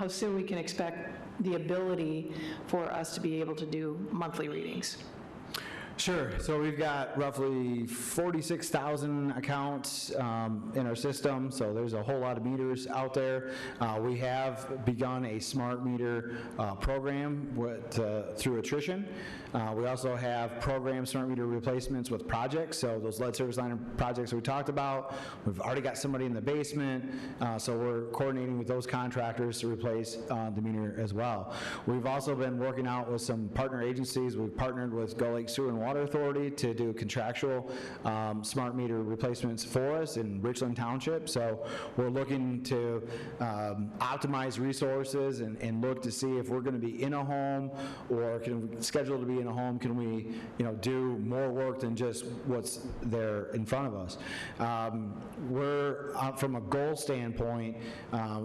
soon we can expect the ability for us to be able to do monthly readings? Sure. So we've got roughly 46,000 accounts in our system, so there's a whole lot of meters out there. We have begun a smart meter program through attrition. We also have program smart meter replacements with projects, so those lead service line projects we talked about. We've already got somebody in the basement, so we're coordinating with those contractors to replace the meter as well. We've also been working out with some partner agencies. We've partnered with Gull Lake Sewer and Water Authority to do contractual smart meter replacements for us in Richland Township. So we're looking to optimize resources and look to see if we're going to be in a home or can we schedule to be in a home, can we do more work than just what's there in front of us. We're, from a goal standpoint,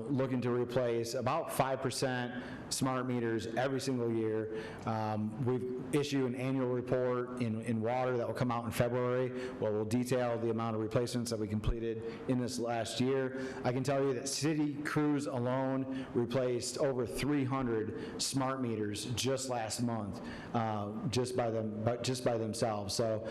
looking to replace about 5% smart meters every single year. We've issued an annual report in water that will come out in February where we'll detail the amount of replacements that we completed in this last year. I can tell you that city crews alone replaced over 300 smart meters just last month, just by themselves. So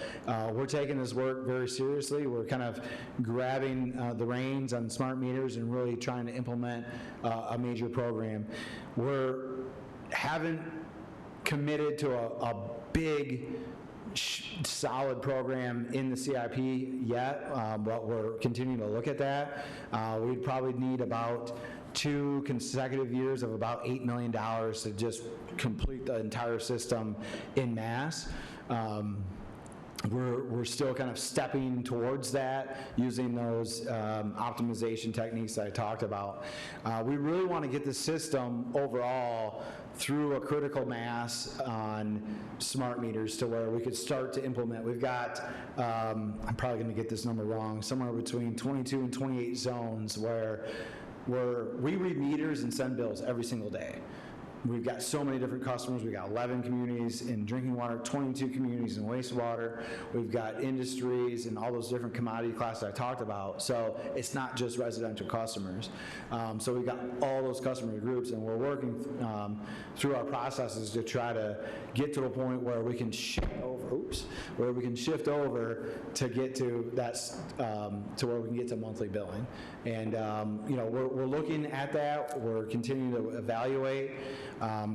we're taking this work very seriously. We're kind of grabbing the reins on smart meters and really trying to implement a major program. Haven't committed to a big, solid program in the CIP yet, but we're continuing to look at that. We'd probably need about 2 consecutive years of about $8 million to just complete the entire system en masse. We're still kind of stepping towards that using those optimization techniques that I talked about. We really want to get the system overall through a critical mass on smart meters to where we could start to implement. We've got, I'm probably going to get this number wrong, somewhere between 22 and 28 zones where we read meters and send bills every single day. We've got so many different customers. We've got 11 communities in drinking water, 22 communities in wastewater. We've got industries and all those different commodity classes I talked about. So it's not just residential customers. So we've got all those customer groups, and we're working through our processes to try to get to a point where we can shift over, to get to that, to where we can get to monthly billing. And we're looking at that. We're continuing to evaluate.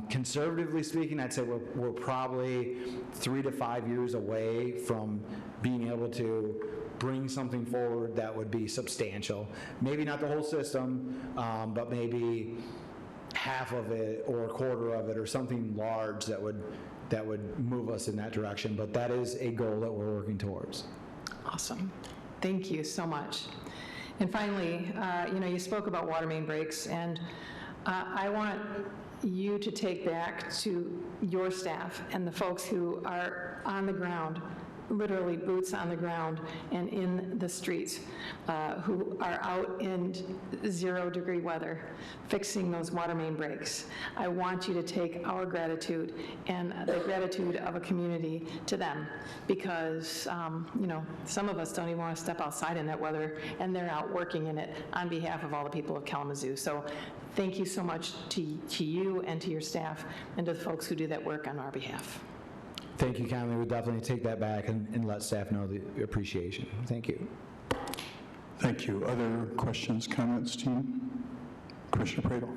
Conservatively speaking, I'd say we're probably 3 to 5 years away from being able to bring something forward that would be substantial. Maybe not the whole system, but maybe half of it or a quarter of it or something large that would move us in that direction. But that is a goal that we're working towards. Awesome. Thank you so much. And finally, you spoke about water main breaks, and I want you to take back to your staff and the folks who are on the ground, literally boots on the ground and in the streets, who are out in 0-degree weather fixing those water main breaks. I want you to take our gratitude and the gratitude of a community to them, because some of us don't even want to step outside in that weather, and they're out working in it on behalf of all the people of Kalamazoo. So thank you so much to you and to your staff and to the folks who do that work on our behalf. Thank you, Conley. We'll definitely take that back and let staff know the appreciation. Thank you. Thank you. Other questions, comments, team? Commissioner Pradel.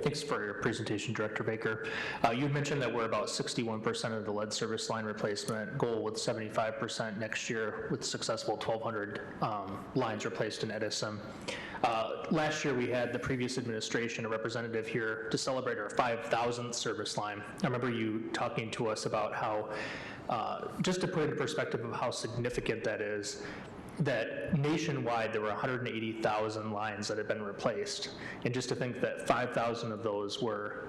Thanks for your presentation, Director Baker. You had mentioned that we're about 61% of the lead service line replacement goal, with 75% next year, with successful 1,200 lines replaced in Edison. Last year, we had the previous administration, a representative here, to celebrate our 5,000th service line. I remember you talking to us about how, just to put into perspective of how significant that is, that nationwide there were 180,000 lines that had been replaced, and just to think that 5,000 of those were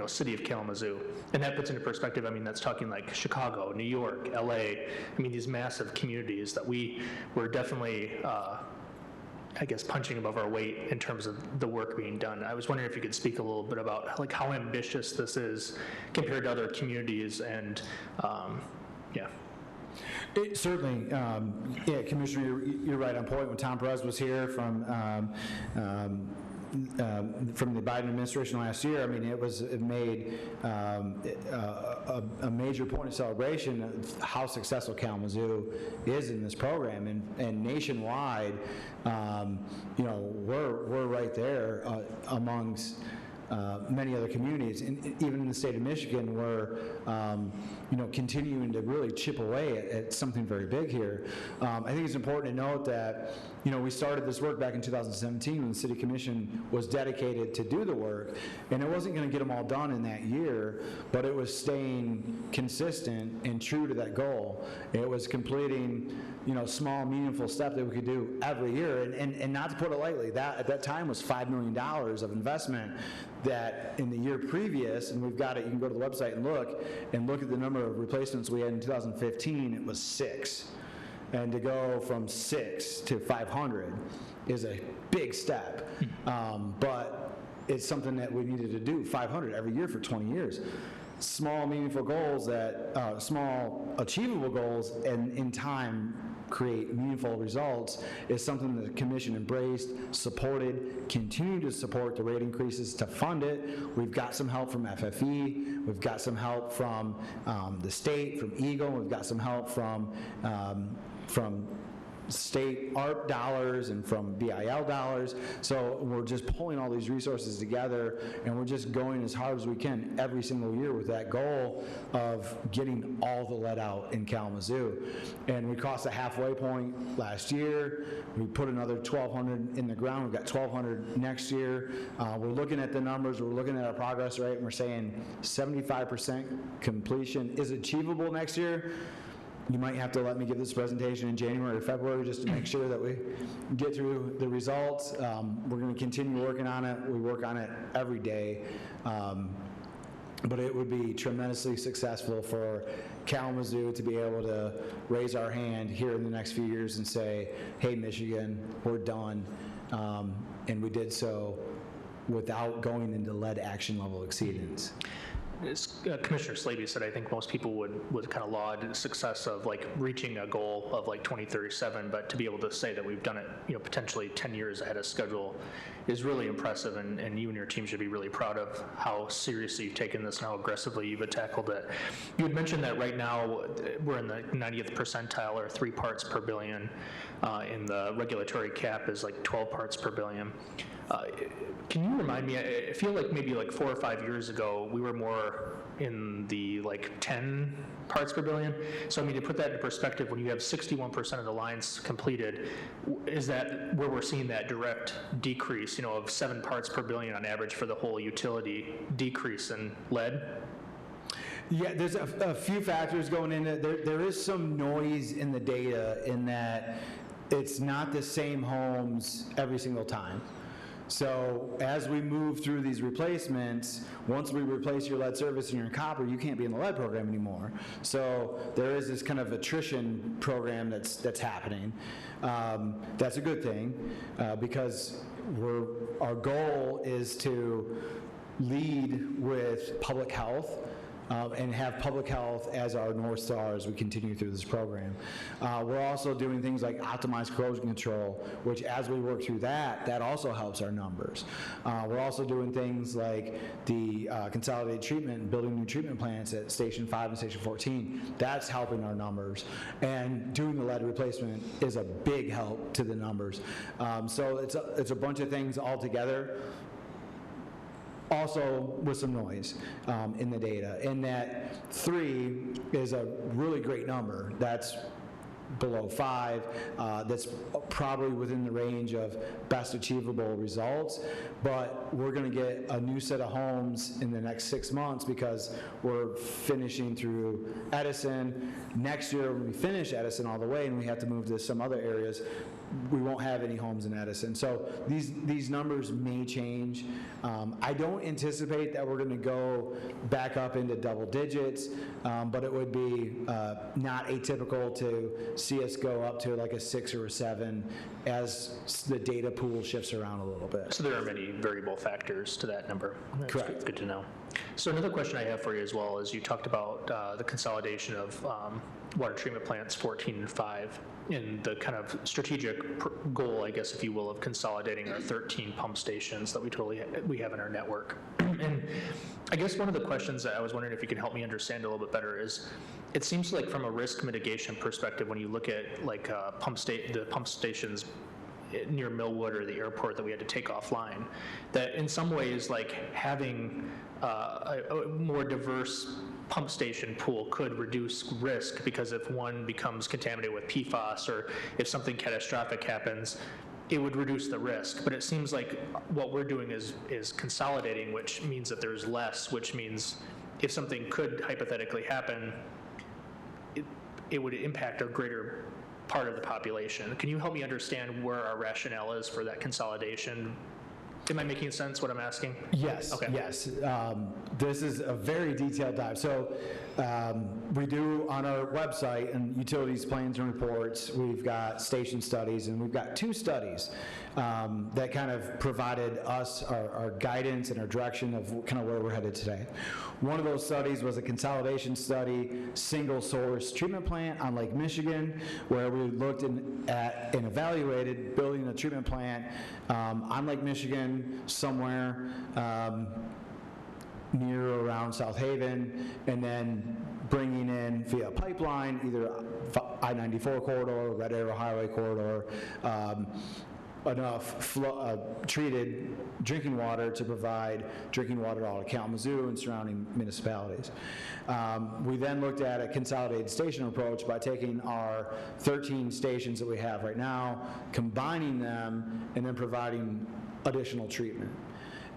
city of Kalamazoo. And that puts into perspective, that's talking like Chicago, New York, LA, these massive communities that we were definitely punching above our weight in terms of the work being done. I was wondering if you could speak a little bit about how ambitious this is compared to other communities, and It certainly, Commissioner, you're right on point. When Tom Perez was here from the Biden administration last year, it made a major point of celebration of how successful Kalamazoo is in this program, and nationwide, we're right there amongst many other communities, and even in the state of Michigan, we're continuing to really chip away at something very big here. I think it's important to note that we started this work back in 2017 when the City Commission was dedicated to do the work, and it wasn't going to get them all done in that year, but it was staying consistent and true to that goal. It was completing small, meaningful steps that we could do every year, and not to put it lightly, that at that time was $5 million of investment that in the year previous, and we've got it, you can go to the website and look at the number of replacements we had in 2015, it was 6. And to go from 6 to 500 is a big step, but it's something that we needed to do, 500 every year for 20 years. Small, meaningful goals small, achievable goals, and in time create meaningful results is something that the commission embraced, supported, continue to support the rate increases to fund it. We've got some help from FFE, we've got some help from the state, from Eagle, we've got some help from state ARP dollars and from BIL dollars. So we're just pulling all these resources together, and we're just going as hard as we can every single year with that goal of getting all the lead out in Kalamazoo. And we crossed a halfway point last year. We put another 1,200 in the ground. We've got 1,200 next year. We're looking at the numbers. We're looking at our progress rate, and we're saying 75% completion is achievable next year. You might have to let me give this presentation in January or February just to make sure that we get through the results. We're going to continue working on it. We work on it every day. But it would be tremendously successful for Kalamazoo to be able to raise our hand here in the next few years and say, hey, Michigan, we're done. And we did so without going into lead action level exceedance. As Commissioner Slaby said, I think most people would kind of laud the success of like reaching a goal of like 2037, but to be able to say that we've done it, potentially 10 years ahead of schedule is really impressive, and you and your team should be really proud of how seriously you've taken this and how aggressively you've tackled it. You had mentioned that right now we're in the 90th percentile, or 3 parts per billion, and the regulatory cap is like 12 parts per billion. Can you remind me, I feel like maybe like 4 or 5 years ago, we were more in the like 10 parts per billion. So I mean, to put that into perspective, when you have 61% of the lines completed, is that where we're seeing that direct decrease, of 7 parts per billion on average for the whole utility decrease in lead? Yeah, there's a few factors going into it. There is some noise in the data in that it's not the same homes every single time. So as we move through these replacements, once we replace your lead service and your copper, you can't be in the lead program anymore. So there is this kind of attrition program that's happening. That's a good thing because our goal is to lead with public health. And have public health as our North Star as we continue through this program. We're also doing things like optimized corrosion control, which as we work through that also helps our numbers. We're also doing things like the consolidated treatment and building new treatment plants at Station 5 and Station 14. That's helping our numbers. And doing the lead replacement is a big help to the numbers. So it's a bunch of things all together. Also with some noise in the data, in that 3 is a really great number. That's below 5. That's probably within the range of best achievable results, but we're going to get a new set of homes in the next 6 months because we're finishing through Edison. Next year, when we finish Edison all the way and we have to move to some other areas, we won't have any homes in Edison. So these numbers may change. I don't anticipate that we're going to go back up into double digits, but it would be not atypical to see us go up to like a 6 or a 7 as the data pool shifts around a little bit. So there are many variable factors to that number. That's Correct. Good to know. So another question I have for you as well is you talked about the consolidation of water treatment plants 14 and 5 in the kind of strategic goal, I guess, if you will, of consolidating our 13 pump stations that we have in our network. And I guess one of the questions that I was wondering if you could help me understand a little bit better is, it seems like from a risk mitigation perspective, when you look at like the pump stations near Millwood or the airport that we had to take offline. That in some ways, like having a more diverse pump station pool could reduce risk, because if one becomes contaminated with PFAS or if something catastrophic happens, it would reduce the risk. But it seems like what we're doing is consolidating, which means that there's less, which means if something could hypothetically happen, it would impact a greater part of the population. Can you help me understand where our rationale is for that consolidation? Am I making sense what I'm asking? Yes, Okay. yes. This is a very detailed dive. So we do on our website and utilities plans and reports, we've got station studies, and we've got 2 studies that kind of provided us our guidance and our direction of kind of where we're headed today. One of those studies was a consolidation study, single source treatment plant on Lake Michigan, where we looked at and evaluated building a treatment plant on Lake Michigan somewhere near or around South Haven, and then bringing in via pipeline, either I-94 corridor, Red Arrow Highway corridor, enough treated drinking water to provide drinking water to all of Kalamazoo and surrounding municipalities. We then looked at a consolidated station approach by taking our 13 stations that we have right now, combining them, and then providing additional treatment.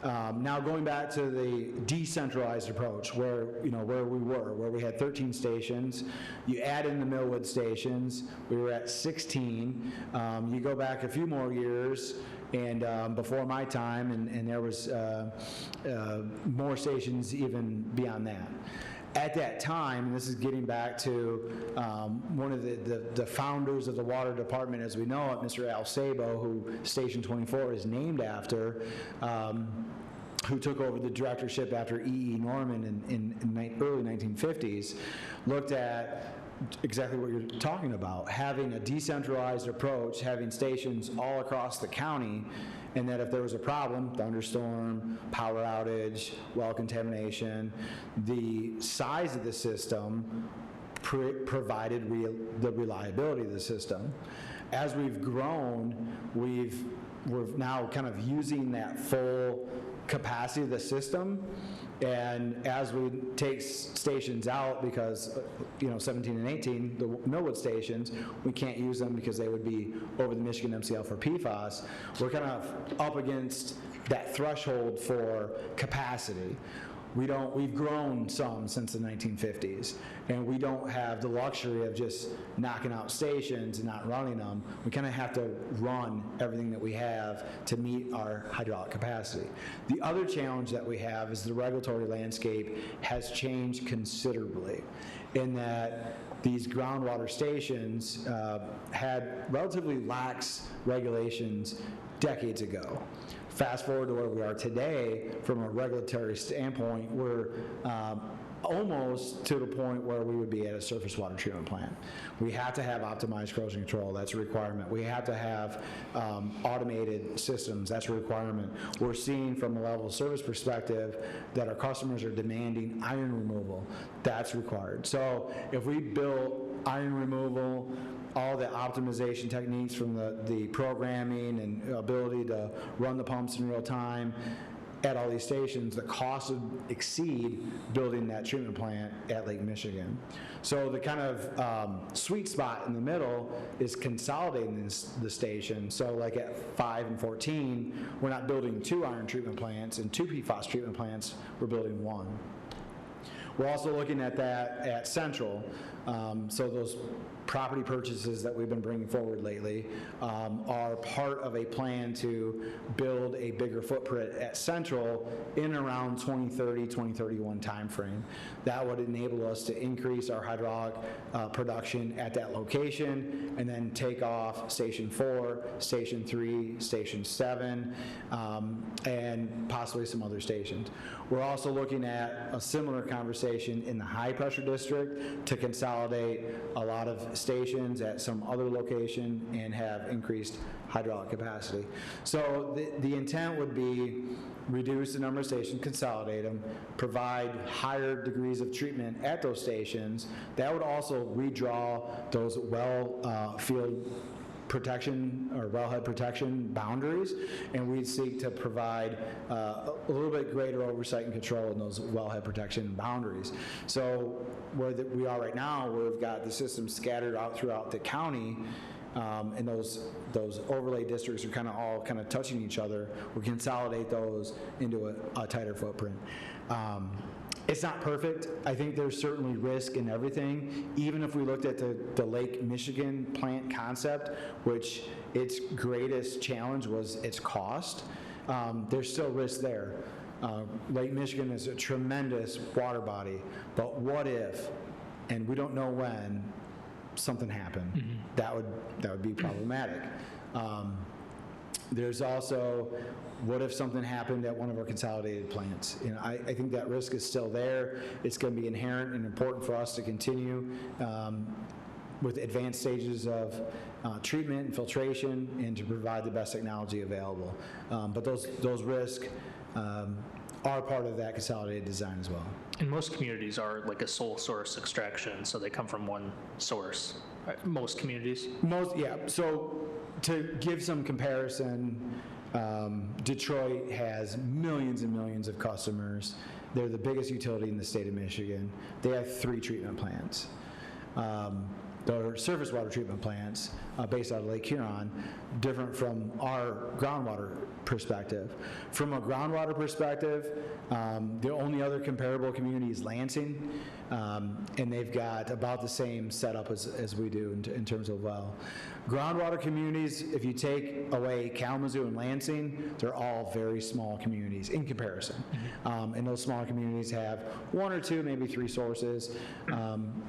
Now going back to the decentralized approach, where we had 13 stations, you add in the Millwood stations, we were at 16. You go back a few more years, and before my time, and there was more stations even beyond that. At that time, and this is getting back to one of the founders of the water department as we know it, Mr. Al Sabo, who Station 24 is named after, who took over the directorship after E.E. Norman in early 1950s, looked at exactly what you're talking about, having a decentralized approach, having stations all across the county, and that if there was a problem, thunderstorm, power outage, well contamination, the size of the system provided the reliability of the system. As we've grown, we're now kind of using that full capacity of the system, and as we take stations out, because 17 and 18, the Millwood stations, we can't use them because they would be over the Michigan MCL for PFAS. We're kind of up against that threshold for capacity. We've grown some since the 1950s, and we don't have the luxury of just knocking out stations and not running them. We kind of have to run everything that we have to meet our hydraulic capacity. The other challenge that we have is the regulatory landscape has changed considerably, in that these groundwater stations had relatively lax regulations decades ago. Fast forward to where we are today, from a regulatory standpoint, we're almost to the point where we would be at a surface water treatment plant. We have to have optimized corrosion control, that's a requirement. We have to have automated systems, that's a requirement. We're seeing from a level of service perspective that our customers are demanding iron removal, that's required. So if we built iron removal, all the optimization techniques from the programming and ability to run the pumps in real time at all these stations, the cost would exceed building that treatment plant at Lake Michigan. So the kind of sweet spot in the middle is consolidating the station. So like at 5 and 14, we're not building 2 iron treatment plants and 2 PFAS treatment plants, we're building 1. We're also looking at that at Central. So those property purchases that we've been bringing forward lately are part of a plan to build a bigger footprint at Central in around 2030, 2031 timeframe. That would enable us to increase our hydraulic production at that location, and then take off Station 4, Station 3, Station 7, and possibly some other stations. We're also looking at a similar conversation in the high pressure district to consolidate a lot of stations at some other location and have increased hydraulic capacity. So the intent would be reduce the number of stations, consolidate them, provide higher degrees of treatment at those stations. That would also redraw those well field protection or wellhead protection boundaries, and we seek to provide a little bit greater oversight and control in those wellhead protection boundaries. So where we are right now, where we've got the system scattered out throughout the county, and those overlay districts are all touching each other, we consolidate those into a tighter footprint. It's not perfect. I think there's certainly risk in everything. Even if we looked at the Lake Michigan plant concept, which its greatest challenge was its cost, there's still risk there. Lake Michigan is a tremendous water body, but what if, and we don't know when, something happened? Mm-hmm. That would be problematic. There's also, what if something happened at one of our consolidated plants? I think that risk is still there. It's going to be inherent and important for us to continue with advanced stages of treatment and filtration, and to provide the best technology available. But those risks are part of that consolidated design as well. And most communities are like a sole source extraction, so they come from one source. Right? Most communities? Yeah. So to give some comparison, Detroit has millions and millions of customers. They're the biggest utility in the state of Michigan. They have 3 treatment plants. They're surface water treatment plants based out of Lake Huron, different from our groundwater perspective. From a groundwater perspective, the only other comparable community is Lansing, and they've got about the same setup as we do in terms of well. Groundwater communities, if you take away Kalamazoo and Lansing, they're all very small communities in comparison. And those small communities have 1 or 2, maybe 3 sources.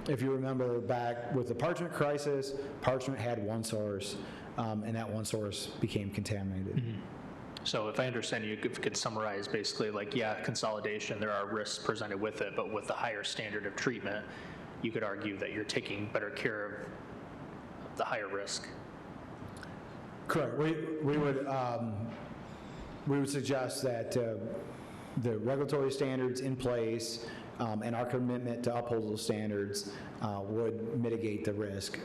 If you remember back with the parchment crisis, parchment had 1 source, and that 1 source became contaminated. Mm-hmm. So if I understand you, if you could summarize basically consolidation, there are risks presented with it, but with the higher standard of treatment, you could argue that you're taking better care of the higher risk. Correct. We would suggest that the regulatory standards in place and our commitment to uphold those standards would mitigate the risk,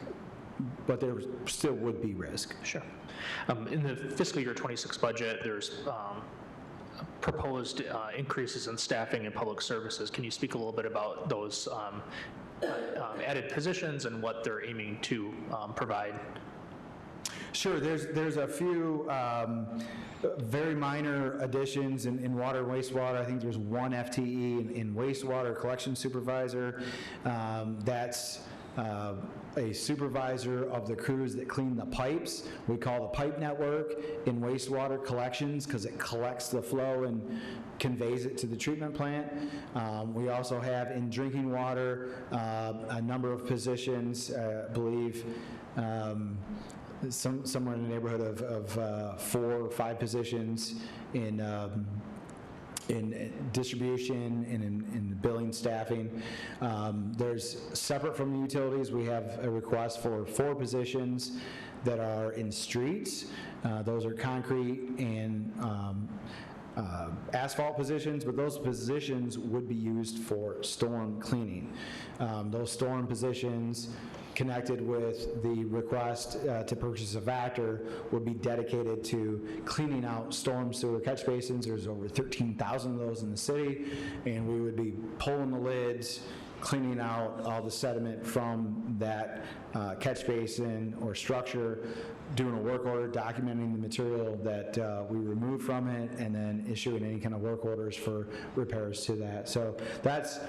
but there still would be risk. Sure. In the fiscal year 26 budget, there's proposed increases in staffing and public services. Can you speak a little bit about those added positions and what they're aiming to provide? Sure. There's a few very minor additions in water and wastewater. I think there's 1 FTE in wastewater collection supervisor. That's a supervisor of the crews that clean the pipes. We call the pipe network in wastewater collections because it collects the flow and conveys it to the treatment plant. We also have in drinking water a number of positions, I believe somewhere in the neighborhood of 4 or 5 positions in distribution and in billing staffing. There's separate from the utilities, we have a request for 4 positions that are in streets. Those are concrete and asphalt positions, but those positions would be used for storm cleaning. Those storm positions connected with the request to purchase a Vactor would be dedicated to cleaning out storm sewer catch basins. There's over 13,000 of those in the city, and we would be pulling the lids, cleaning out all the sediment from that catch basin or structure, doing a work order, documenting the material that we remove from it, and then issuing any kind of work orders for repairs to that. So that's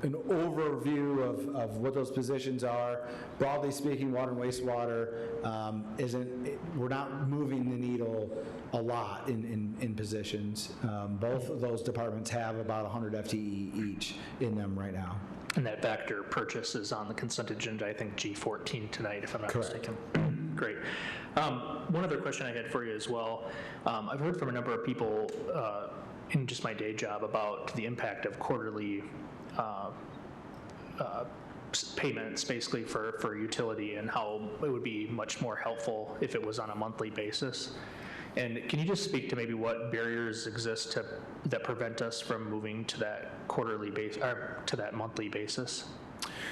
an overview of what those positions are. Broadly speaking, water and wastewater we're not moving the needle a lot in positions. Both of those departments have about 100 FTE each in them right now. And that Vactor purchase is on the consent agenda, I think G14 tonight, if I'm not Correct. mistaken. Great. One other question I had for you as well. I've heard from a number of people in just my day job about the impact of quarterly payments basically for utility, and how it would be much more helpful if it was on a monthly basis. And can you just speak to maybe what barriers exist that prevent us from moving to that quarterly base or to that monthly basis?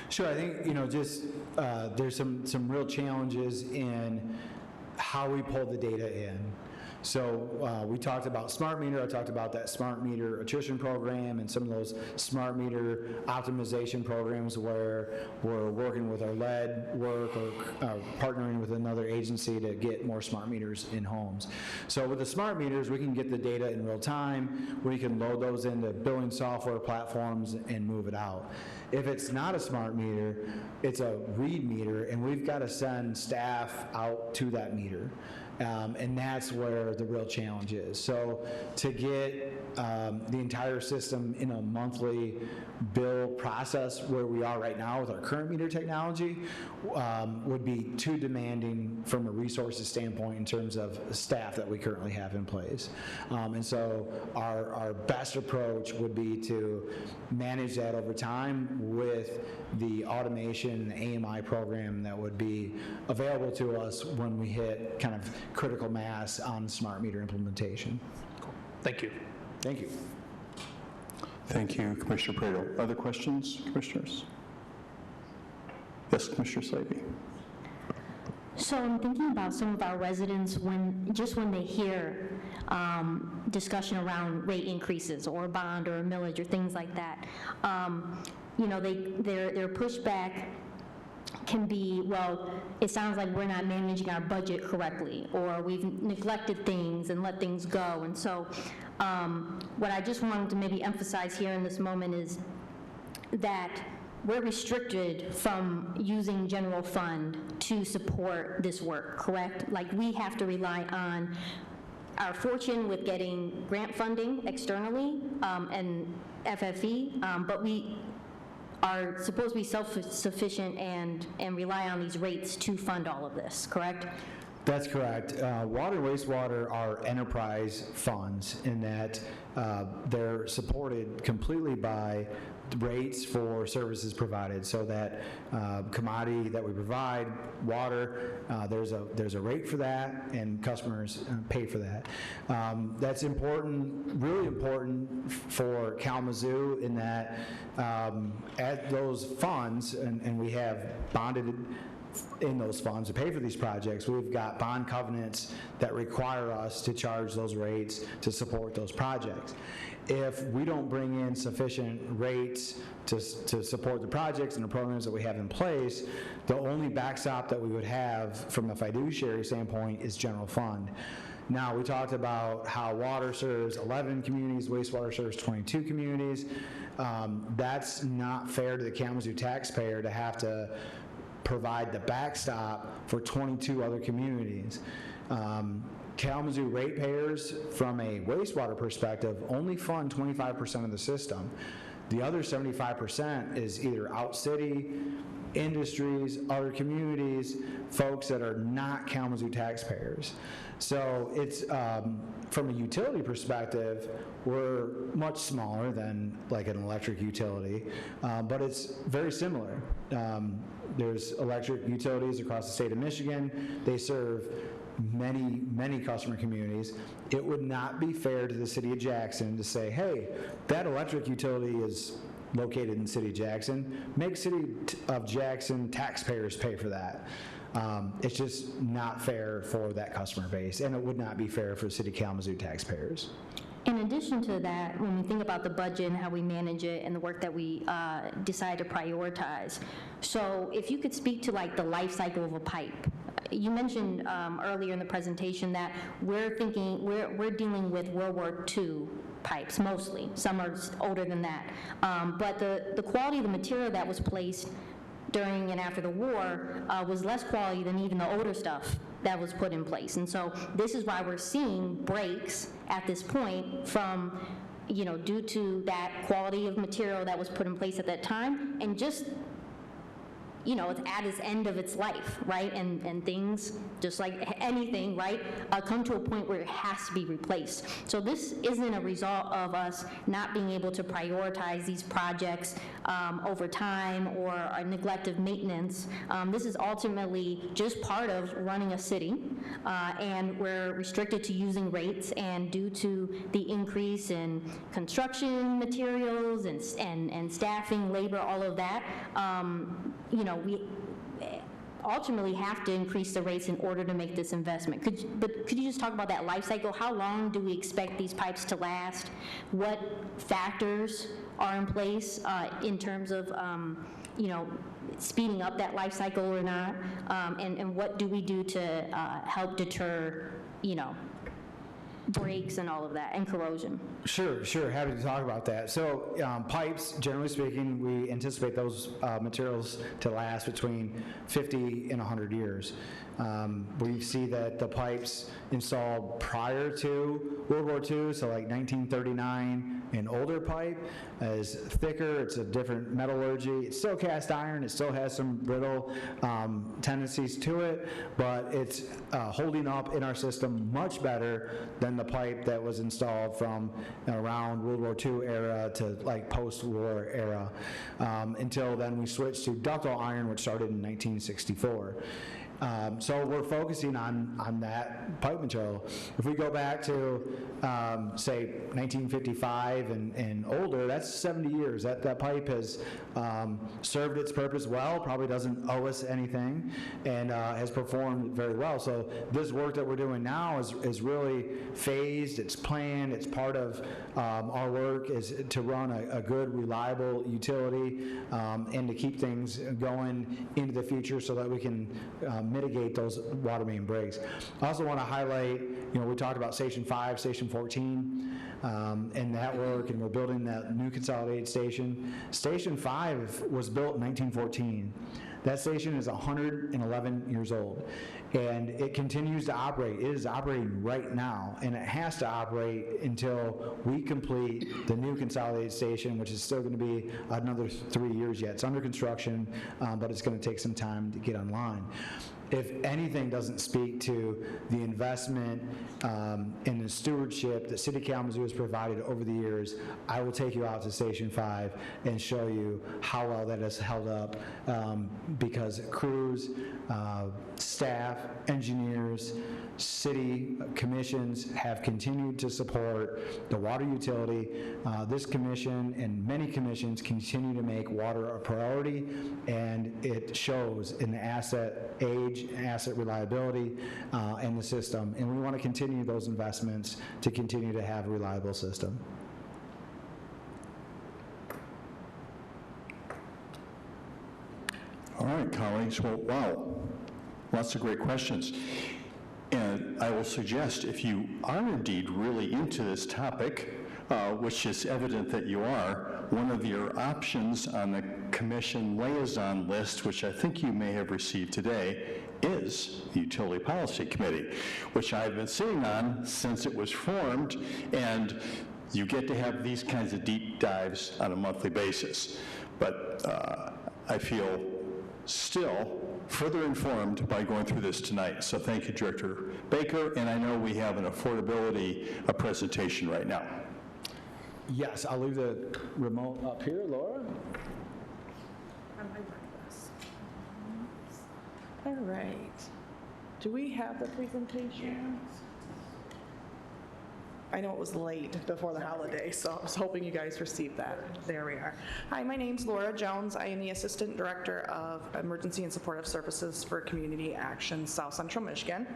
Sure, I think, just, there's some real challenges in how we pull the data in. So we talked about smart meter, I talked about that smart meter attrition program and some of those smart meter optimization programs where we're working with our lead work or partnering with another agency to get more smart meters in homes. So with the smart meters, we can get the data in real time, we can load those into billing software platforms and move it out. If it's not a smart meter, it's a read meter, and we've got to send staff out to that meter. And that's where the real challenge is. So to get the entire system in a monthly bill process where we are right now with our current meter technology would be too demanding from a resources standpoint in terms of staff that we currently have in place. And so our best approach would be to manage that over time with the automation and AMI program that would be available to us when we hit kind of critical mass on smart meter implementation. Thank you. Thank you. Thank you, Commissioner Prato. Other questions, commissioners? Yes, Commissioner Slavy. So I'm thinking about some of our residents when they hear discussion around rate increases or a bond or a millage or things like that. Their pushback can be, well, it sounds like we're not managing our budget correctly, or we've neglected things and let things go. And so what I just wanted to maybe emphasize here in this moment is that we're restricted from using general fund to support this work, correct? Like, we have to rely on our fortune with getting grant funding externally and FFE, but we are supposed to be self-sufficient and rely on these rates to fund all of this, correct? That's correct. Water and wastewater are enterprise funds in that they're supported completely by rates for services provided. So that commodity that we provide, water, there's a rate for that, and customers pay for that. That's important, really important for Kalamazoo in that at those funds, and we have bonded in those funds to pay for these projects, we've got bond covenants that require us to charge those rates to support those projects. If we don't bring in sufficient rates to support the projects and the programs that we have in place, the only backstop that we would have from a fiduciary standpoint is general fund. Now, we talked about how water serves 11 communities, wastewater serves 22 communities. That's not fair to the Kalamazoo taxpayer to have to provide the backstop for 22 other communities. Kalamazoo ratepayers, from a wastewater perspective, only fund 25% of the system. The other 75% is either out-city, industries, other communities, folks that are not Kalamazoo taxpayers. So it's, from a utility perspective, we're much smaller than like an electric utility, but it's very similar. There's electric utilities across the state of Michigan. They serve many, many customer communities. It would not be fair to the city of Jackson to say, hey, that electric utility is located in the city of Jackson. Make city of Jackson taxpayers pay for that. It's just not fair for that customer base, and it would not be fair for city of Kalamazoo taxpayers. In addition to that, when we think about the budget and how we manage it and the work that we decide to prioritize, so if you could speak to like the life cycle of a pipe. You mentioned earlier in the presentation that we're dealing with World War II pipes mostly. Some are older than that. But the quality of the material that was placed during and after the war was less quality than even the older stuff that was put in place. And so this is why we're seeing breaks at this point from, due to that quality of material that was put in place at that time, and just, it's at its end of its life, right? And things, just like anything, right, come to a point where it has to be replaced. So this isn't a result of us not being able to prioritize these projects over time or a neglect of maintenance. This is ultimately just part of running a city, and we're restricted to using rates, and due to the increase in construction materials and staffing, labor, all of that, we ultimately have to increase the rates in order to make this investment. Could you just talk about that life cycle? How long do we expect these pipes to last? What factors are in place in terms of, speeding up that life cycle or not? And what do we do to help deter, breaks and all of that, and corrosion? Sure, happy to talk about that. So pipes, generally speaking, we anticipate those materials to last between 50 and 100 years. We see that the pipes installed prior to World War II, so like 1939 and older pipe, is thicker, it's a different metallurgy. It's still cast iron, it still has some brittle tendencies to it, but it's holding up in our system much better than the pipe that was installed from around World War II era to like post-war era. Until then we switched to ductile iron, which started in 1964. So we're focusing on that pipe material. If we go back to, say, 1955 and older, that's 70 years. That pipe has served its purpose well, probably doesn't owe us anything, and has performed very well. So this work that we're doing now is really phased, it's planned, it's part of our work is to run a good, reliable utility and to keep things going into the future so that we can mitigate those water main breaks. I also want to highlight, we talked about Station 5, Station 14, and that work, and we're building that new consolidated station. Station 5 was built in 1914. That station is 111 years old, and it continues to operate. It is operating right now, and it has to operate until we complete the new consolidated station, which is still going to be another 3 years yet. It's under construction, but it's going to take some time to get online. If anything doesn't speak to the investment and the stewardship that City of Kalamazoo has provided over the years, I will take you out to Station 5 and show you how well that has held up, because crews, staff, engineers, city commissions have continued to support the water utility. This commission and many commissions continue to make water a priority, and it shows in the asset age, asset reliability, and the system. And we want to continue those investments to continue to have a reliable system. All right, colleagues. Well, wow, lots of great questions. And I will suggest, if you are indeed really into this topic, which is evident that you are, one of your options on the commission liaison list, which I think you may have received today, is the Utility Policy Committee, which I've been sitting on since it was formed, and you get to have these kinds of deep dives on a monthly basis. But I feel still further informed by going through this tonight. So thank you, Director Baker, and I know we have an affordability presentation right now. Yes, I'll leave the remote up here, Laura. All right. Do we have the presentation? I know it was late before the holiday, so I was hoping you guys received that. There we are. Hi, my name's Laura Jones. I am the Assistant Director of Emergency and Supportive Services for Community Action South Central Michigan.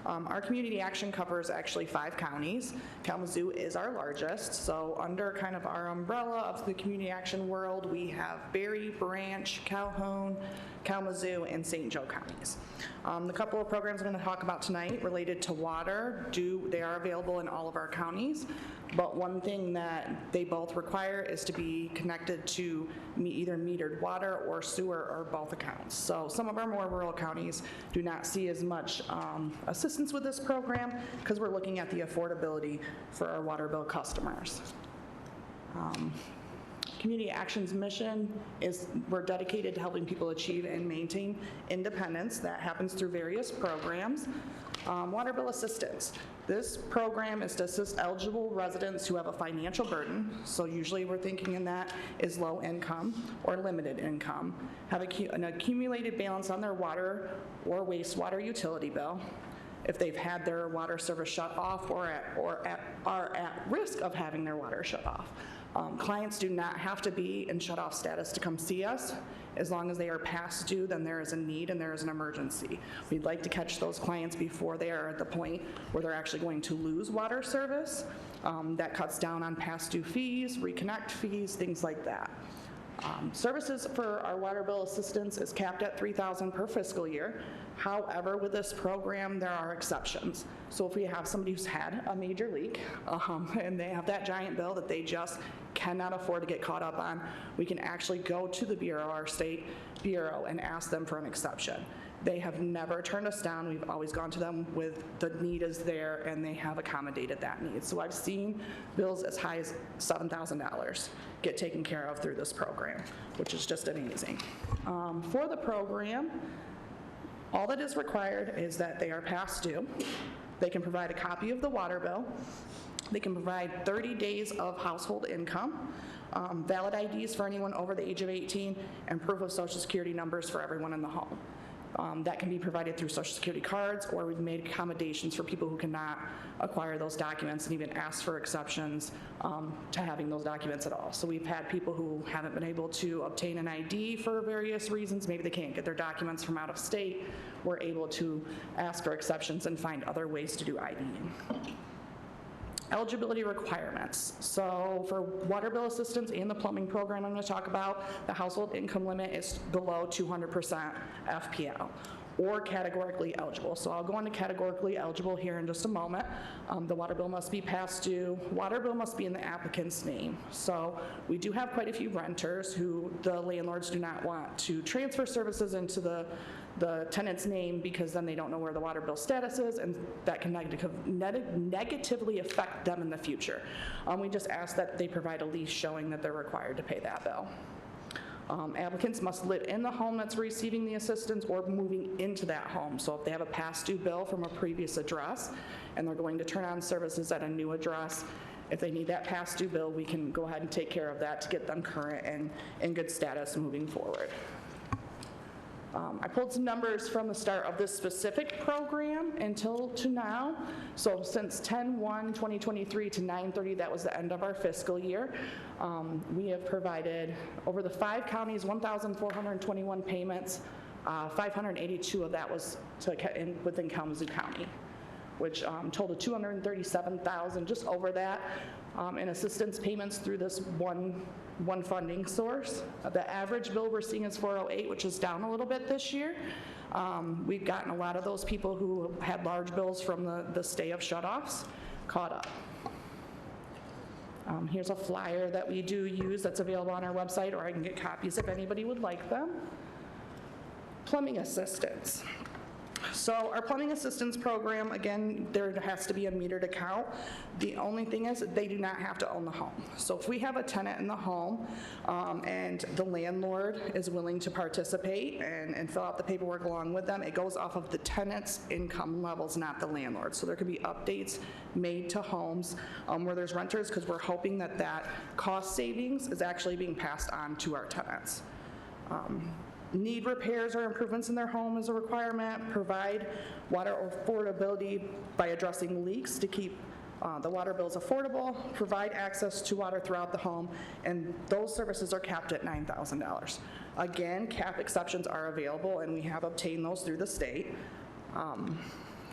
Our Community Action covers actually 5 counties. Kalamazoo is our largest, so under kind of our umbrella of the Community Action world, we have Berry, Branch, Calhoun, Kalamazoo, and St. Joe counties. The couple of programs I'm going to talk about tonight related to water, they are available in all of our counties, but one thing that they both require is to be connected to either metered water or sewer or both accounts. So some of our more rural counties do not see as much assistance with this program because we're looking at the affordability for our water bill customers. Community Action's mission is we're dedicated to helping people achieve and maintain independence. That happens through various programs. Water bill assistance. This program is to assist eligible residents who have a financial burden, so usually we're thinking in that is low income or limited income, have an accumulated balance on their water or wastewater utility bill, if they've had their water service shut off or are at risk of having their water shut off. Clients do not have to be in shut-off status to come see us. As long as they are past due, then there is a need and there is an emergency. We'd like to catch those clients before they are at the point where they're actually going to lose water service. That cuts down on past due fees, reconnect fees, things like that. Services for our water bill assistance is capped at $3,000 per fiscal year. However, with this program, there are exceptions. So if we have somebody who's had a major leak and they have that giant bill that they just cannot afford to get caught up on, we can actually go to the bureau, our state bureau, and ask them for an exception. They have never turned us down. We've always gone to them with the need is there, and they have accommodated that need. So I've seen bills as high as $7,000 get taken care of through this program, which is just amazing. For the program, all that is required is that they are past due. They can provide a copy of the water bill. They can provide 30 days of household income, valid IDs for anyone over the age of 18, and proof of Social Security numbers for everyone in the home. That can be provided through Social Security cards, or we've made accommodations for people who cannot acquire those documents and even ask for exceptions to having those documents at all. So we've had people who haven't been able to obtain an ID for various reasons. Maybe they can't get their documents from out of state. We're able to ask for exceptions and find other ways to do IDing. Eligibility requirements. So for water bill assistance and the plumbing program I'm going to talk about, the household income limit is below 200% FPL or categorically eligible. So I'll go into categorically eligible here in just a moment. The water bill must be past due. Water bill must be in the applicant's name. So we do have quite a few renters who the landlords do not want to transfer services into the tenant's name because then they don't know where the water bill status is, and that can negatively affect them in the future. We just ask that they provide a lease showing that they're required to pay that bill. Applicants must live in the home that's receiving the assistance or moving into that home. So if they have a past due bill from a previous address and they're going to turn on services at a new address, if they need that past due bill, we can go ahead and take care of that to get them current and in good status moving forward. I pulled some numbers from the start of this specific program until to now. So since 10/1/2023 to 9/30, that was the end of our fiscal year, we have provided over the 5 counties 1,421 payments. 582 of that was within Kalamazoo County, which totaled $237,000, just over that, in assistance payments through this one funding source. The average bill we're seeing is $408, which is down a little bit this year. We've gotten a lot of those people who had large bills from the stay of shutoffs caught up. Here's a flyer that we do use that's available on our website, or I can get copies if anybody would like them. Plumbing assistance. So our plumbing assistance program, again, there has to be a metered account. The only thing is they do not have to own the home. So if we have a tenant in the home and the landlord is willing to participate and fill out the paperwork along with them, it goes off of the tenant's income levels, not the landlord. So there could be updates made to homes where there's renters, because we're hoping that that cost savings is actually being passed on to our tenants. Need repairs or improvements in their home is a requirement. Provide water affordability by addressing leaks to keep the water bills affordable. Provide access to water throughout the home, and those services are capped at $9,000. Again, cap exceptions are available, and we have obtained those through the state.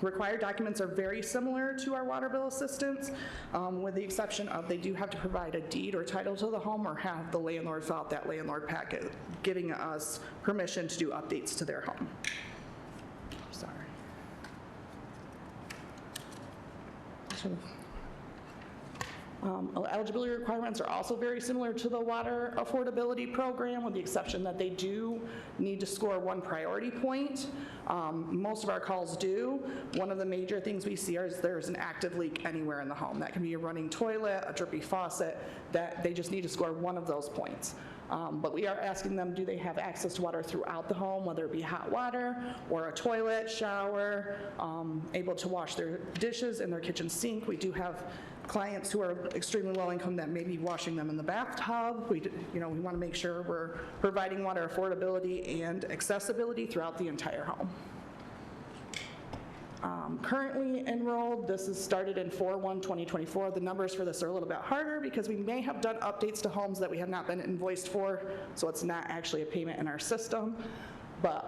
Required documents are very similar to our water bill assistance, with the exception of they do have to provide a deed or title to the home or have the landlord fill out that landlord packet, giving us permission to do updates to their home. Sorry. Eligibility requirements are also very similar to the water affordability program, with the exception that they do need to score 1 priority point. Most of our calls do. One of the major things we see is there's an active leak anywhere in the home. That can be a running toilet, a drippy faucet, that they just need to score 1 of those points. But we are asking them, do they have access to water throughout the home, whether it be hot water or a toilet, shower, able to wash their dishes in their kitchen sink. We do have clients who are extremely low income that may be washing them in the bathtub. We want to make sure we're providing water affordability and accessibility throughout the entire home. Currently enrolled, this is started in 4/1/2024. The numbers for this are a little bit harder because we may have done updates to homes that we have not been invoiced for, so it's not actually a payment in our system. But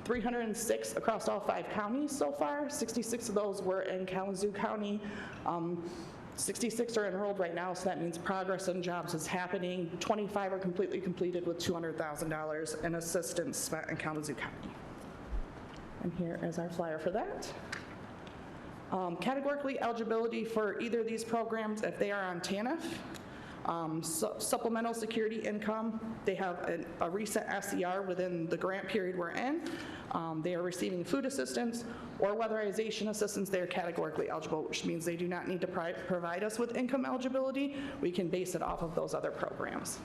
306 across all 5 counties so far. 66 of those were in Kalamazoo County. 66 are enrolled right now, so that means progress in jobs is happening. 25 are completely completed with $200,000 in assistance spent in Kalamazoo County. And here is our flyer for that. Categorically eligibility for either of these programs, if they are on TANF, supplemental security income, they have a recent SER within the grant period we're in, they are receiving food assistance or weatherization assistance, they are categorically eligible, which means they do not need to provide us with income eligibility. We can base it off of those other programs.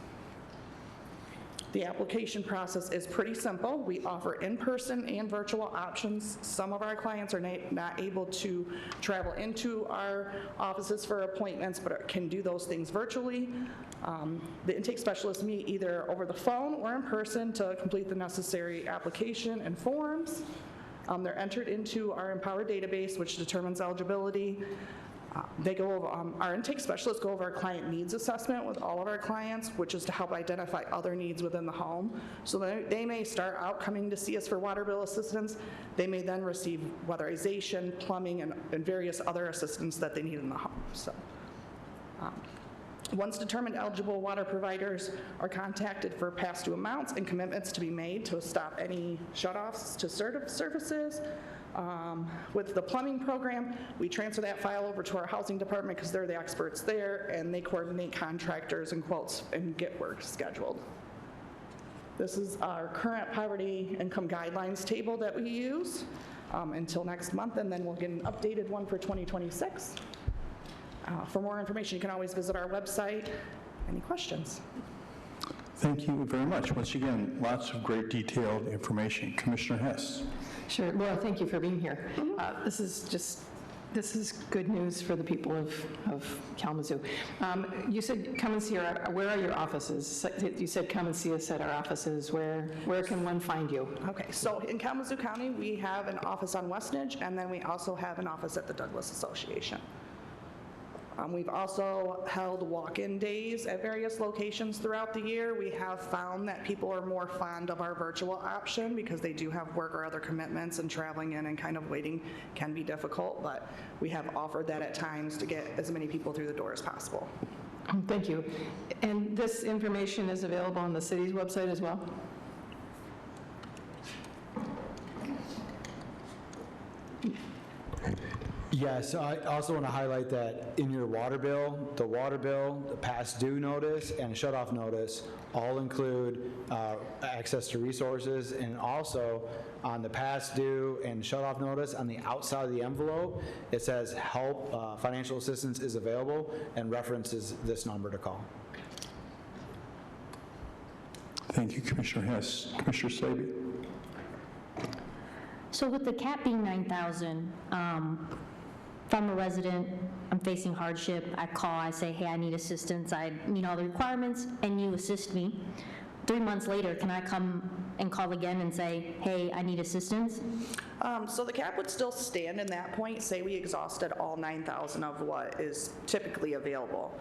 The application process is pretty simple. We offer in-person and virtual options. Some of our clients are not able to travel into our offices for appointments, but can do those things virtually. The intake specialists meet either over the phone or in person to complete the necessary application and forms. They're entered into our Empower database, which determines eligibility. They go over, our intake specialists go over our client needs assessment with all of our clients, which is to help identify other needs within the home. So they may start out coming to see us for water bill assistance. They may then receive weatherization, plumbing, and various other assistance that they need in the home. So, once determined, eligible water providers are contacted for past due amounts and commitments to be made to stop any shutoffs to services. With the plumbing program, we transfer that file over to our housing department because they're the experts there, and they coordinate contractors and quotes and get work scheduled. This is our current poverty income guidelines table that we use until next month, and then we'll get an updated one for 2026. For more information, you can always visit our website. Any questions? Thank you very much. Once again, lots of great detailed information. Commissioner Hess. Sure. Laura, thank you for being here. This is good news for the people of Kalamazoo. You said come and see where are your offices? You said come and see us at our offices. Where can one find you? Okay, so in Kalamazoo County, we have an office on Westnedge, and then we also have an office at the Douglas Association. We've also held walk-in days at various locations throughout the year. We have found that people are more fond of our virtual option because they do have work or other commitments, and traveling in and kind of waiting can be difficult, but we have offered that at times to get as many people through the door as possible. Thank you. And this information is available on the city's website as well? Yes, I also want to highlight that in your water bill, the past due notice, and shut-off notice all include access to resources, and also on the past due and shut-off notice, on the outside of the envelope, it says help, financial assistance is available, and references this number to call. Thank you, Commissioner Hess. Commissioner Slaby. So with the cap being 9,000, if I'm a resident, I'm facing hardship, I call, I say, hey, I need assistance, I meet all the requirements, and you assist me. 3 months later, can I come and call again and say, hey, I need assistance? So the cap would still stand in that point, say we exhausted all 9,000 of what is typically available.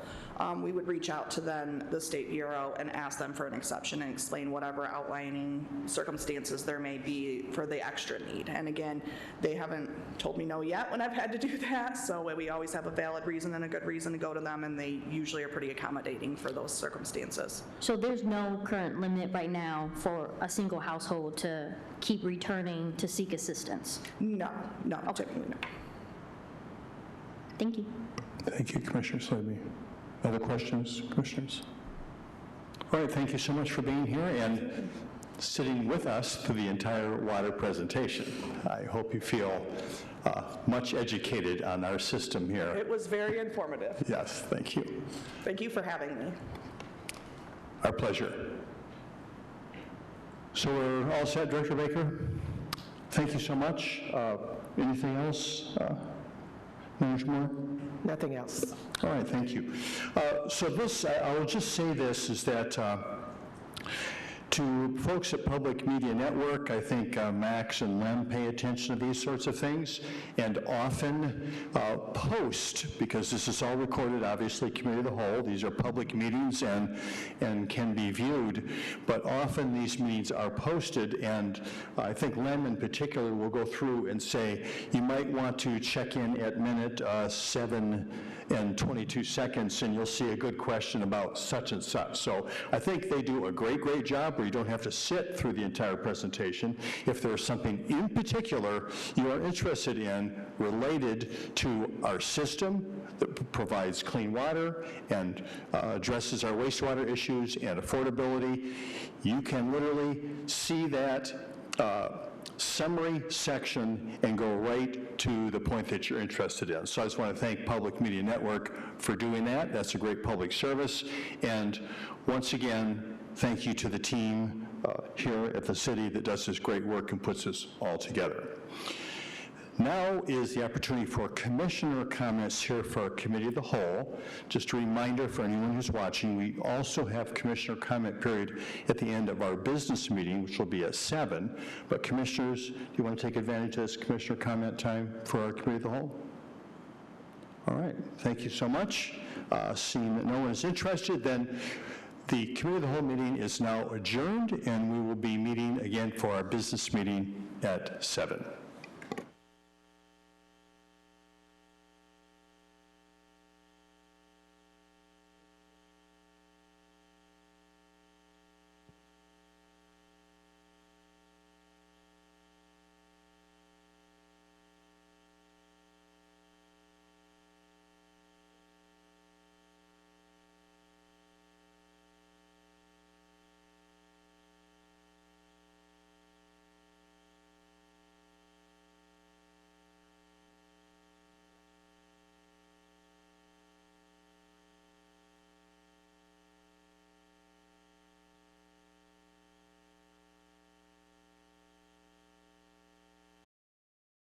We would reach out to then the State Bureau and ask them for an exception and explain whatever outlining circumstances there may be for the extra need. And again, they haven't told me no yet when I've had to do that, so we always have a valid reason and a good reason to go to them, and they usually are pretty accommodating for those circumstances. So there's no current limit right now for a single household to keep returning to seek assistance? No, typically no. Thank you. Thank you, Commissioner Slaby. Other questions, commissioners? All right, thank you so much for being here and sitting with us through the entire water presentation. I hope you feel much educated on our system here. It was very informative. Yes, thank you. Thank you for having me. Our pleasure. So we're all set, Director Baker? Thank you so much. Anything else, Manager Moore? Nothing else. All right, thank you. So this, I will just say this, is that to folks at Public Media Network, I think Max and Lem pay attention to these sorts of things and often post, because this is all recorded, obviously, Committee of the Whole. These are public meetings and can be viewed, but often these meetings are posted, and I think Lem in particular will go through and say, you might want to check in at minute 7 and 22 seconds, and you'll see a good question about such and such. So I think they do a great job where you don't have to sit through the entire presentation. If there's something in particular you are interested in related to our system that provides clean water and addresses our wastewater issues and affordability, you can literally see that summary section and go right to the point that you're interested in. So I just want to thank Public Media Network for doing that. That's a great public service. And once again, thank you to the team here at the city that does this great work and puts this all together. Now is the opportunity for commissioner comments here for our Committee of the Whole. Just a reminder for anyone who's watching, we also have commissioner comment period at the end of our business meeting, which will be at 7. But commissioners, do you want to take advantage of this commissioner comment time for our Committee of the Whole? All right, thank you so much. Seeing that no one is interested, then the Committee of the Whole meeting is now adjourned, and we will be meeting again for our business meeting at 7.